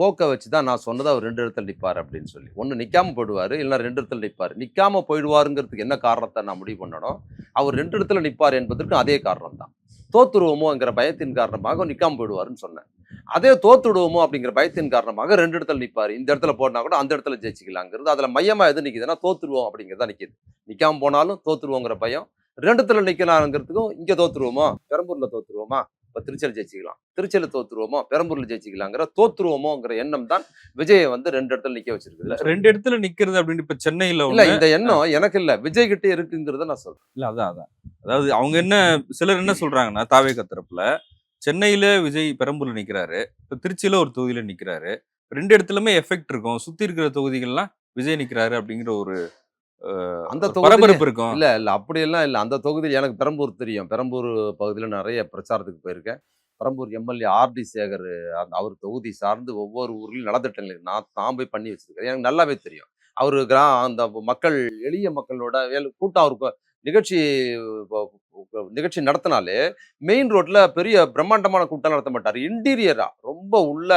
B: போக்க வச்சு தான் நான் சொன்னது அவர் 2 இடத்துல நிப்பாரு அப்படின்னு சொல்லி. ஒண்ணு நிக்காம போயிடுவாரு, இல்லன்னா 2 இடத்துல நிப்பாரு. நிக்காம போயிடுவாருங்கிறதுக்கு என்ன காரணத்த நான் முடிவு பண்ணனோ, அவர் 2 இடத்துல நிப்பாரு என்பதற்கு அதே காரணம் தான். தோத்துருவோமோங்கிற பயத்தின் காரணமாக நிக்காம போயிடுவாருன்னு சொன்னேன். அதே தோத்துடுவோமோ அப்படிங்கிற பயத்தின் காரணமாக 2 இடத்துல நிப்பாரு. இந்த இடத்துல போனா கூட அந்த இடத்துல ஜெயிச்சுக்கலாங்கிறது. அதுல மையமா எது நிக்குதுன்னா, தோத்துருவோம் அப்படிங்கிறது தான் நிக்குது. நிக்காம போனாலும் தோத்துருவோங்கிற பயம். 2 இடத்துல நிக்கலாம்ங்கிறதுக்கும், இங்க தோத்துருவோமா? பெரம்பூர்ல தோத்துருவோமா? இப்ப திருச்சியில ஜெயிச்சுக்கலாம். திருச்சியில தோத்துருவோமா? பெரம்பூர்ல ஜெயிச்சுக்கலாங்கிற தோத்துருவோமோங்கிற எண்ணம் தான் விஜய வந்து 2 இடத்துல நிக்க வச்சிருக்குது.
A: 2 இடத்துல நிக்கிறது அப்படின்னு இப்ப சென்னையில
B: இல்ல
A: ஒண்ணு.
B: இந்த எண்ணம் எனக்கு இல்ல. விஜய் கிட்ட இருக்குங்கிறத நான் சொல்றேன்.
A: இல்ல அதான். அதாவது அவங்க என்ன சிலர் என்ன சொல்றாங்கன்னா, தாவேகா தரப்புல சென்னையில விஜய் பெரம்பூர்ல நிக்கிறாரு. இப்ப திருச்சியில ஒரு தொகுதியில நிக்கிறாரு. 2 இடத்துலயுமே எஃபெக்ட் இருக்கும். சுத்தி இருக்கிற தொகுதிகள்லாம் விஜய் நிக்கிறாரு அப்படிங்கிற ஒரு
B: அந்த
A: ஒரு
B: தொகுதியில
A: பரபரப்பு இருக்கும்.
B: இல்ல அப்படியெல்லாம் இல்ல. அந்த தொகுதியில எனக்கு பெரம்பூர் தெரியும். பெரம்பூர் பகுதியில நெறைய பிரச்சாரத்துக்கு போயிருக்கேன். பெரம்பூர் எம்எல்ஏ ஆர்டி சேகர் அவர் தொகுதி சார்ந்து ஒவ்வொரு ஊர்லயும் நலத்திட்டங்கள் நான் போய் பண்ணி வச்சிருக்கேன். எனக்கு நல்லாவே தெரியும். அவரு அந்த மக்கள் எளிய மக்களோட கூட்டம் அவருக்கு நிகழ்ச்சி நிகழ்ச்சி நடத்தினாலே மெயின் ரோட்ல பெரிய பிரம்மாண்டமான கூட்டம் நடத்த மாட்டாரு. இன்டீரியரா ரொம்ப உள்ள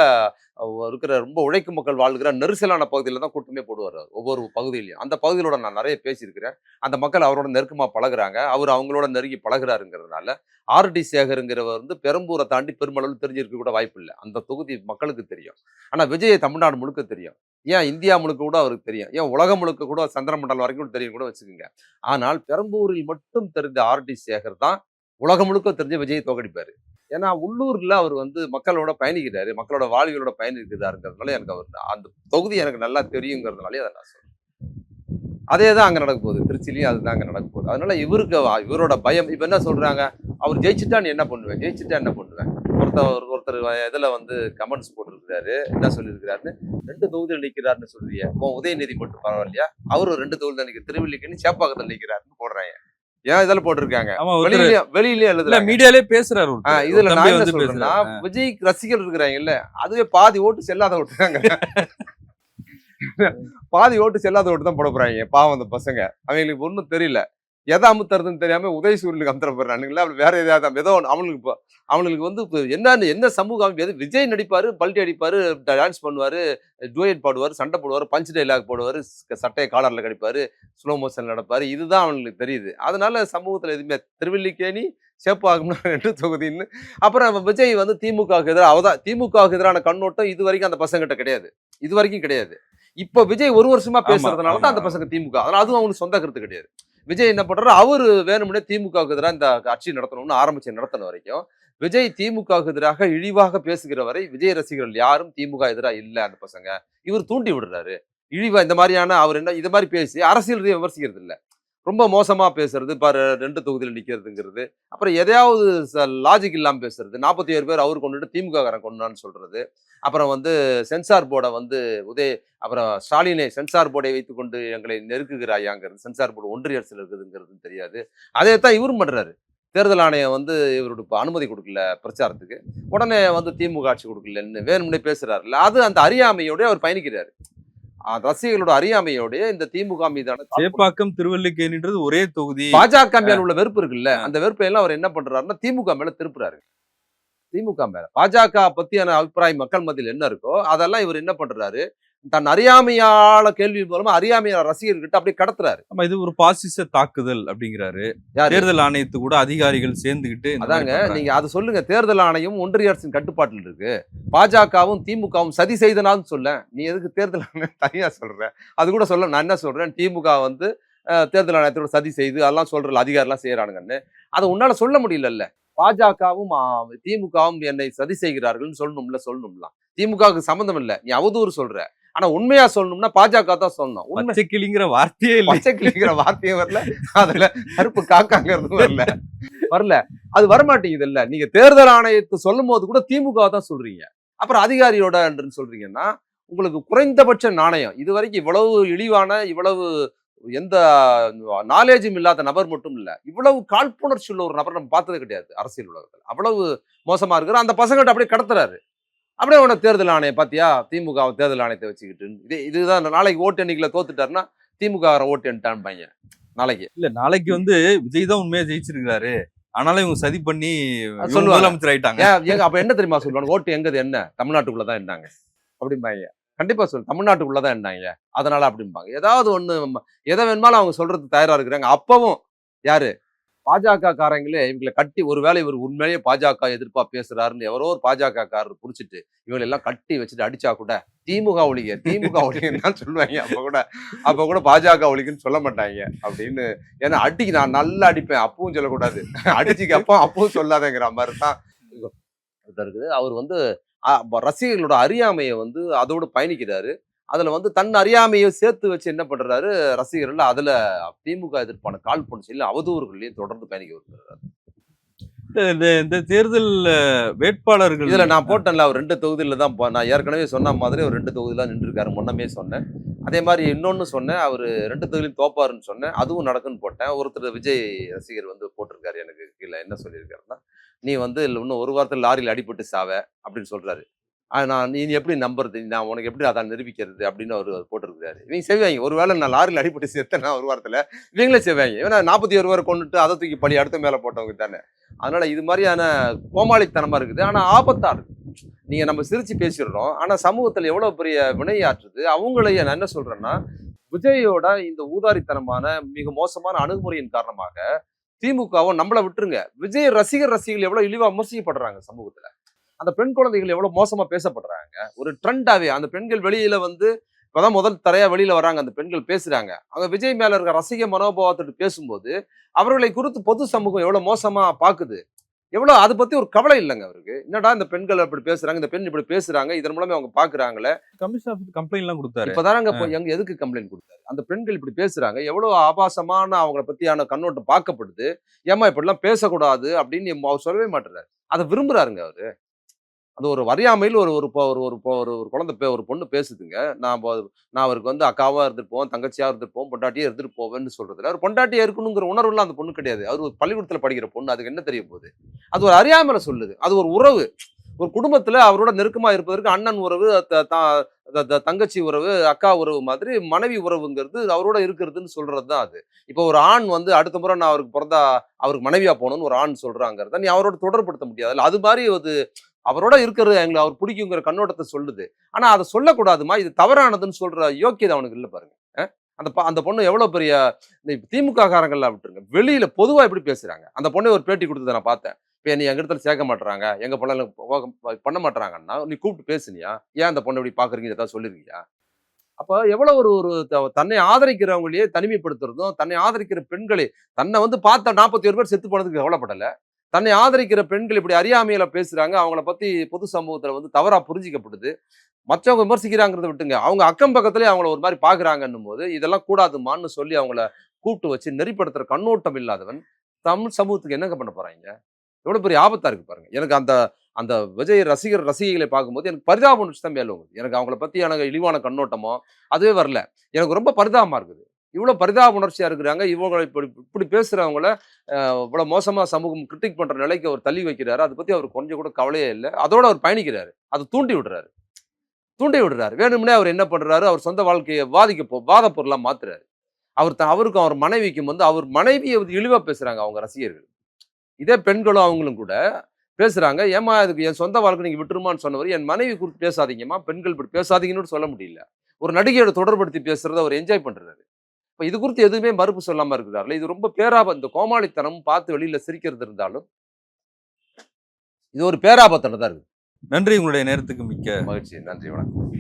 B: இருக்கிற ரொம்ப உழைக்கும் மக்கள் வாழ்கிற நெரிசலான பகுதியில தான் கூட்டமே போடுவாரு அவரு. ஒவ்வொரு பகுதியிலயும். அந்த பகுதிகளோட நான் நெறைய பேசியிருக்கிறேன். அந்த மக்கள் அவரோட நெருக்கமா பழகுறாங்க. அவரு அவங்களோட நெருங்கி பழகுறாருங்கிறதுனால, ஆர்டி சேகர்ங்கிறவர் வந்து பெரம்பூர தாண்டி பெருமளவு தெரிஞ்சிருக்க கூட வாய்ப்பில்ல. அந்த தொகுதி மக்களுக்கு தெரியும். ஆனா விஜய தமிழ்நாடு முழுக்க தெரியும். ஏன் இந்தியா முழுக்க கூட அவருக்கு தெரியும். ஏன் உலகம் முழுக்க கூட சந்திரமண்டலம் வரைக்கும் தெரியும் கூட வச்சுக்கோங்க. ஆனால் பெரம்பூரில் மட்டும் தெரிந்த ஆர்டி சேகர் தான் உலகம் முழுக்க தெரிஞ்ச விஜயை தோற்கடிப்பாரு. ஏன்னா உள்ளூர்ல அவர் வந்து மக்களோட பயணிக்கிறாரு. மக்களோட வாழ்வியலோட பயணிக்கிறாருங்கிறதுனால எனக்கு அவர் அந்த தொகுதி எனக்கு நல்லா தெரியுங்கிறதுனாலே அதை நான் சொல்றேன். அதே தான் அங்க நடக்க போகுது. திருச்சியிலயும் அதுதான் அங்க நடக்க போகுது. அதனால இவரோட பயம் இப்ப என்ன சொல்றாங்க? அவர் ஜெயிச்சுட்டா நீ என்ன பண்ணுவேன்? ஜெயிச்சுட்டா என்ன பண்ணுவேன்? ஒருத்தர் இதுல வந்து கமெண்ட்ஸ் போட்டிருக்கிறாரு. என்ன சொல்லியிருக்கிறாருன்னு, 2 தொகுதியில் நிக்கிறாருன்னு சொல்றியே. உதயநிதி மட்டும் பரவாயில்லையா? அவரும் 2 தொகுதியில் நிக்க திருவல்லிக்கேணி சேப்பாக்கத்தில் நிக்கிறாருன்னு போடுறாங்க. ஏன் இதெல்லாம் போட்டிருக்காங்க?
A: ஆமா
B: வெளியிலயும்
A: இல்ல
B: எழுதுறாங்க.
A: மீடியாலே பேசுறாரு ஒருத்தர். ஒரு
B: இதுல நான்
A: தம்பி
B: என்ன
A: வந்து
B: சொல்றேன்னா,
A: பேசுறாரு.
B: விஜய் ரசிகர்கள் இருக்கிறாங்கல்ல, அதுவே பாதி ஓட்டு செல்லாத ஓட்டுதாங்க. பாதி ஓட்டு செல்லாத ஓட்டு தான் போட போறாங்க. பாவம் அந்த பசங்க. அவங்களுக்கு ஒண்ணும் தெரியல. எதை அமுத்துறதுன்னு தெரியாம உதயசூரியனுக்கு அமுத்துற போறானுங்களா? வேற ஏதாவது ஏதோ ஒண்ணு அவங்களுக்கு வந்து என்ன சமூகம் விஜய் நடிப்பாரு, பல்டி அடிப்பாரு, டான்ஸ் பண்ணுவாரு, டூயட் பாடுவாரு, சண்டை போடுவாரு, பஞ்ச் டைலாக் போடுவாரு, சட்டையை காலர்ல கடிப்பாரு, ஸ்லோ மோஷன் நடப்பாரு. இதுதான் அவங்களுக்கு தெரியுது. அதனால சமூகத்துல எதுவுமே திருவல்லிக்கேணி சேப்பாக்கம்னா 2 தொகுதின்னு. அப்புறம் விஜய் வந்து திமுகவுக்கு எதிராக அவதான் திமுகவுக்கு எதிரான கண்ணோட்டம் இது வரைக்கும் அந்த பசங்கிட்ட கிடையாது. இது வரைக்கும் கிடையாது. இப்ப விஜய் 1 வருஷமா பேசுறதுனால தான் அந்த பசங்க திமுக. அதனால அதுவும் அவங்களுக்கு சொந்த கருத்து கிடையாது. விஜய் என்ன பண்றாரு? அவரு வேணும்னே திமுகவுக்கு எதிராக இந்த ஆட்சி நடத்தணும்னு ஆரம்பிச்சு நடத்தின வரைக்கும், விஜய் திமுகவுக்கு எதிராக இழிவாக பேசுகிற வரை விஜய் ரசிகர்கள் யாரும் திமுக எதிராக இல்ல அந்த பசங்க. இவர் தூண்டி விடுறாரு. இழிவா இந்த மாதிரியான அவர் என்ன இது மாதிரி பேசி அரசியல் ரீதியா விமர்சிக்கிறது இல்ல. ரொம்ப மோசமா பேசுறது, பாரு 2 தொகுதியில நிக்கிறதுங்கிறது. அப்புறம் எதையாவது லாஜிக் இல்லாம பேசுறது. 47 பேர் அவரு கொண்டுட்டு திமுக காரன் கொண்டான்னு சொல்றது. அப்புறம் வந்து சென்சார் போர்டை வந்து அப்புறம் ஸ்டாலினை சென்சார் போர்டை வைத்துக்கொண்டு எங்களை நெருக்குகிறாயாங்கிறது. சென்சார் போர்டு ஒன்றிய அரசுல இருக்குதுங்கிறது தெரியாது. அதே தான் இவரும் பண்றாரு. தேர்தல் ஆணையம் வந்து இவருக்கு அனுமதி கொடுக்கல பிரச்சாரத்துக்கு. உடனே வந்து திமுக ஆட்சி கொடுக்கலன்னு வேணும்னே பேசுறாருல்ல. அது அந்த அறியாமையோட அவர் பயணிக்கிறாரு. ரசிகர்களோட அறியாமையோட இந்த திமுக மீதான
A: சேப்பாக்கம் திருவல்லிக்கேணின்றது ஒரே தொகுதி.
B: பாஜக மேல உள்ள வெறுப்பு இருக்குல்ல, அந்த வெறுப்பை எல்லாம் அவர் என்ன பண்றாருன்னா திமுக மேல திருப்புறாரு. திமுக மேல பாஜக பத்தியான அபிப்பிராயம் மக்கள் மத்தியில் என்ன இருக்கோ அதெல்லாம் இவர் என்ன பண்றாரு? தன் அறியாமையால கேள்வி மூலமா அறியாமையால ரசிகர்கிட்ட அப்படியே கடத்துறாரு.
A: ஆமா, இது ஒரு பாசிச தாக்குதல் அப்படிங்கிறாரு.
B: யாரு?
A: தேர்தல் ஆணையத்து கூட அதிகாரிகள் சேர்ந்துகிட்டு இந்த மாதிரி
B: அதாங்க நீங்க
A: பண்றாங்க.
B: அத சொல்லுங்க. தேர்தல் ஆணையம் ஒன்றிய அரசின் கட்டுப்பாட்டில் இருக்கு. பாஜகவும், திமுகவும் சதி செய்தனான்னு சொல்லேன். நீ எதுக்கு தேர்தல் ஆணையம் தனியா சொல்ற? அது கூட சொல்ல நான் என்ன சொல்றேன், திமுக வந்து தேர்தல் ஆணையத்தோட சதி செய்து அதெல்லாம் சொல்றல அதிகாரிலாம் செய்றானுங்கன்னு. அத உன்னால சொல்ல முடியலல்ல. பாஜகவும், திமுகவும் என்னை சதி செய்கிறார்கள்ன்னு சொல்லணும்ல. திமுகவுக்கு சம்மந்தம் இல்ல. நீ அவதூறு சொல்ற. ஆனா உண்மையா சொல்லணும்னா பாஜக தான் சொல்லணும். உண்மை
A: பச்சை கிளிங்கிற வார்த்தையே இல்லை.
B: பச்சை கிளிங்கிற வார்த்தையும் வரல. அதுல கருப்பு காக்காங்கிறதும் வரல. அது வரமாட்டேங்குதுல்ல. நீங்க தேர்தல் ஆணையத்தை சொல்லும்போது கூட திமுக தான் சொல்றீங்க. அப்புறம் அதிகாரியோட சொல்றீங்கன்னா, உங்களுக்கு குறைந்தபட்ச நாணயம். இதுவரைக்கும் இவ்வளவு இழிவான, இவ்வளவு எந்த நாலேஜும் இல்லாத நபர் மட்டும் இல்ல. இவ்வளவு காழ்ப்புணர்ச்சி உள்ள ஒரு நபர் நம்ம பார்த்தது கிடையாது அரசியல் உலகத்துல. அவ்வளவு மோசமா இருக்கிற அந்த பசங்கள்ட்ட அப்படியே கடத்துறாரு. அப்படியே உன தேர்தல் ஆணையம் பாத்தியா? திமுக தேர்தல் ஆணையத்தை வச்சுக்கிட்டு. இதுதான் நாளைக்கு ஓட்டு எண்ணிக்கையில தோத்துட்டாருன்னா திமுக ஓட்டு எண்ணிட்டான்பாங்க நாளைக்கு.
A: இல்ல, நாளைக்கு வந்து விஜய் தான் உண்மையா ஜெயிச்சிருக்காரு. ஆனாலும் இவங்க சதி பண்ணி இவங்க
B: சொல்லுவாங்க.
A: முதலமைச்சர் ஆயிட்டாங்க.
B: ஏங்க அப்ப என்ன தெரியுமா சொல்லுவாங்க? ஓட்டு எங்கது என்ன? தமிழ்நாட்டுக்குள்ளதான் எண்ணாங்க அப்படிம்பாங்க. கண்டிப்பா தமிழ்நாட்டுக்குள்ளதான் எண்ணாங்க. அதனால அப்படிம்பாங்க. ஏதாவது ஒண்ணு எதை வேணுமாலும் அவங்க சொல்றது தயாரா இருக்கிறாங்க. அப்பவும் யாரு? பாஜக காரங்களே இவங்களை கட்டி, ஒருவேளை இவர் உண்மையிலேயே பாஜக எதிர்ப்பா பேசுறாருன்னு எவரோ ஒரு பாஜக காரர் புடிச்சிட்டு இவங்களை எல்லாம் கட்டி வச்சுட்டு அடிச்சா கூட திமுக ஒழிகன்னு தான் சொல்லுவாங்க. அப்ப கூட பாஜக ஒழிகன்னு சொல்ல மாட்டாங்க அப்படின்னு. ஏன்னா அடிக்கு நான் நல்லா அடிப்பேன், அப்பவும் சொல்லக்கூடாது. அடிச்சுக்கு அப்பவும் சொல்லாதங்கிற மாதிரி தான் இருக்குது. அவர் வந்து ரசிகர்களோட அறியாமையை வந்து அதோடு பயணிக்கிறாரு. அதுல வந்து தன் அறியாமையை சேர்த்து வச்சு என்ன பண்றாரு, ரசிகர்கள் அதுல திமுக எதிர்ப்பான காழ்ப்புணர்ச்சியில அவதூறுகளையும் தொடர்ந்து பயணிக்க விரும்புகிறார்.
A: இந்த தேர்தல் வேட்பாளர்கள்
B: இதுல நான் போட்டேன்ல, அவர் 2 தொகுதியில தான் நான் ஏற்கனவே சொன்ன மாதிரி ஒரு 2 தொகுதியில நின்றுருக்காரு. முன்னமே சொன்னேன். அதே மாதிரி இன்னொன்னு சொன்னேன், அவரு 2 தொகுதியிலும் தோப்பாருன்னு சொன்னேன். அதுவும் நடக்குன்னு போட்டேன். ஒருத்தர் விஜய் ரசிகர் வந்து போட்டிருக்காரு எனக்கு கீழே. என்ன சொல்லியிருக்காருன்னா, நீ வந்து இன்னும் ஒரு வாரத்தில் லாரியில் அடிபட்டு சாவ அப்படின்னு சொல்றாரு. நீ எப்படி நம்புறது? நான் உனக்கு எப்படி அதான் நிரூபிக்கிறது அப்படின்னு அவர் போட்டிருக்காரு. இவங்க செய்வாங்க. ஒருவேளை நான் லாரியில் அடிபட்டு செத்தேன்னா ஒரு வாரத்துல இவங்களே செய்வாங்க. ஏன்னா 41 பேரை கொண்டுட்டு அதை தூக்கி பழி அடுத்த மேல போட்டவங்க தானே. அதனால இது மாதிரியான கோமாளித்தனமா இருக்குது. ஆனா ஆபத்தா இருக்கு. நீங்க நம்ம சிரிச்சு பேசிடுறோம். ஆனா சமூகத்துல எவ்வளவு பெரிய வினையாற்றுது. அவங்களையே நான் என்ன சொல்றேன்னா, விஜயோட இந்த ஊதாரித்தனமான மிக மோசமான அணுகுமுறையின் காரணமாக திமுகவும் நம்மளை விட்டுருங்க, விஜய் ரசிகர்கள் எவ்வளவு இழிவா விமர்சிக்கப்படுறாங்க சமூகத்துல. அந்த பெண் குழந்தைகள் எவ்வளவு மோசமா பேசப்படுறாங்க. ஒரு ட்ரெண்டாவே அந்த பெண்கள் வெளியில வந்து இப்பதான் முதல் தரையா வெளியில வராங்க. அந்த பெண்கள் பேசுறாங்க. அவங்க விஜய் மேல இருக்க ரசிக மனோபாவத்தோடு பேசும்போது அவர்களை குறித்து பொது சமூகம் எவ்வளவு மோசமா பாக்குது. எவ்வளவு அதை பத்தி ஒரு கவலை இல்லைங்க அவருக்கு. என்னடா இந்த பெண்கள் அப்படி பேசுறாங்க, இந்த பெண் இப்படி பேசுறாங்க, இதன் மூலமே அவங்க பாக்குறாங்களே.
A: கமிஷன் ஆஃபீஸ் கம்ப்ளைண்ட் எல்லாம் கொடுத்தாரு.
B: இப்பதானங்க எங்க எதுக்கு கம்ப்ளைண்ட் கொடுத்தாரு? அந்த பெண்கள் இப்படி பேசுறாங்க, எவ்வளவு ஆபாசமான அவங்கள பத்தியான கண்ணோட்டம் பார்க்கப்படுது. ஏமா இப்படி எல்லாம் பேசக்கூடாது அப்படின்னு அவர் சொல்லவே மாட்டுறாரு. அதை விரும்புறாருங்க அவரு. அது ஒரு அறியாமையில் ஒரு ஒரு ஒரு ஒரு ஒரு ஒரு குழந்தை ஒரு பொண்ணு பேசுதுங்க. நான் அவருக்கு வந்து அக்காவா இருந்துட்டு போவேன், தங்கச்சியா இருந்துட்டு போவேன், பொண்டாட்டியே இருந்துட்டு போவேன்னு சொல்றதுல அவர் பொண்டாட்டியா இருக்கணுங்கிற உணர்வுலாம் அந்த பொண்ணு கிடையாது. அவர் ஒரு பள்ளிக்கூடத்துல படிக்கிற பொண்ணு. அதுக்கு என்ன தெரிய போகுது? அது ஒரு அறியாமையில சொல்லுது. அது ஒரு உறவு. ஒரு குடும்பத்துல அவரோட நெருக்கமா இருப்பதற்கு அண்ணன் உறவு, தங்கச்சி உறவு, அக்கா உறவு மாதிரி மனைவி உறவுங்கிறது அவரோட இருக்கிறதுன்னு சொல்றதுதான் அது. இப்போ ஒரு ஆண் வந்து அடுத்த முறை நான் அவருக்கு பிறந்தா அவருக்கு மனைவியா போகணும்னு ஒரு ஆண் சொல்றாங்கிறத நீ அவரோட தொடர்படுத்த முடியாது. அது மாதிரி அது அவரோட இருக்கிறது எங்களுக்கு அவர் பிடிக்குங்கிற கண்ணோட்டத்தை சொல்லுது. ஆனா அதை சொல்லக்கூடாதுமா, இது தவறானதுன்னு சொல்ற யோக்கியதை அவனுக்கு இல்லை பாருங்க. அந்த பொண்ணு எவ்வளவு பெரிய திமுக காரங்கள்லாம் விட்டுருங்க, வெளியில பொதுவா எப்படி பேசுறாங்க. அந்த பொண்ணை ஒரு பேட்டி கொடுத்ததை நான் பார்த்தேன். இப்ப நீ எங்க இடத்துல சேர்க்க மாட்டாங்க, எங்க பொண்ணு பண்ண மாட்டாங்கன்னா நீ கூப்பிட்டு பேசுனியா? ஏன் அந்த பொண்ணை இப்படி பாக்குறீங்க, ஏதாவது சொல்லிருக்கியா? அப்ப எவ்வளவு ஒரு ஒரு தன்னை ஆதரிக்கிறவங்களையே தனிமைப்படுத்துறதும், தன்னை ஆதரிக்கிற பெண்களை தன்னை வந்து பார்த்த 41 பேர் செத்து போனதுக்கு கவலைப்படல. தன்னை ஆதரிக்கிற பெண்கள் இப்படி அறியாமையில பேசுறாங்க, அவங்கள பத்தி பொது சமூகத்துல வந்து தவறா புரிஞ்சிக்கப்படுது. மற்றவங்க விமர்சிக்கிறாங்கிறத விட்டுங்க, அவங்க அக்கம் பக்கத்திலேயே அவங்கள ஒரு மாதிரி பாக்குறாங்கன்னும் போது இதெல்லாம் கூடாதுமான்னு சொல்லி அவங்கள கூப்பிட்டு வச்சு நெறிப்படுத்துற கண்ணோட்டம் இல்லாதவன் தமிழ் சமூகத்துக்கு என்னங்க பண்ண போறாங்க? எவ்வளவு பெரிய ஆபத்தா இருக்கு பாருங்க. எனக்கு அந்த அந்த விஜய் ரசிகைகளை பார்க்கும்போது எனக்கு பரிதாப உணர்ச்சி தான் மேலும். எனக்கு அவங்கள பத்தி எனக்கு இழிவான கண்ணோட்டமோ அதுவே வரல. எனக்கு ரொம்ப பரிதாபமா இருக்குது. இவ்வளவு பரிதாப உணர்ச்சியா இருக்கிறாங்க. இவங்க இப்படி இப்படி பேசுறவங்கள இவ்வளவு மோசமா சமூகம் கிரிட்டிக் பண்ற நிலைக்கு அவர் தள்ளி வைக்கிறாரு. அதை பத்தி அவர் கொஞ்சம் கூட கவலையே இல்லை. அதோட அவர் பயணிக்கிறாரு. அதை தூண்டி விடுறாரு. வேணும்னே அவர் என்ன பண்றாரு, அவர் சொந்த வாழ்க்கையை வாத பொருளா மாத்துறாரு. அவருக்கும் அவர் மனைவிக்கும் வந்து அவர் மனைவியை இழிவா பேசுறாங்க அவங்க ரசிகர்கள். இதே பெண்களும் அவங்களும் கூட பேசுறாங்க. ஏமா அதுக்கு என் சொந்த வாழ்க்கை நீங்க விட்டுருமான்னு சொன்னவர், என் மனைவி குறித்து பேசாதீங்கம்மா, பெண்கள் இப்படி பேசாதீங்கன்னு சொல்ல முடியல. ஒரு நடிகையோட தொடர்படுத்தி பேசுறத அவர் என்ஜாய் பண்றாரு. இப்ப இது குறித்து எதுவுமே மறுப்பு சொல்லாம இருக்கிறார்ல. இது ரொம்ப இந்த கோமாளித்தனம் பார்த்து வெளியில சிரிக்கிறது இருந்தாலும், இது ஒரு பேராபத்தம் தான் இருக்கு.
A: நன்றி. உங்களுடைய நேரத்துக்கு மிக்க
B: மகிழ்ச்சி. நன்றி. வணக்கம்.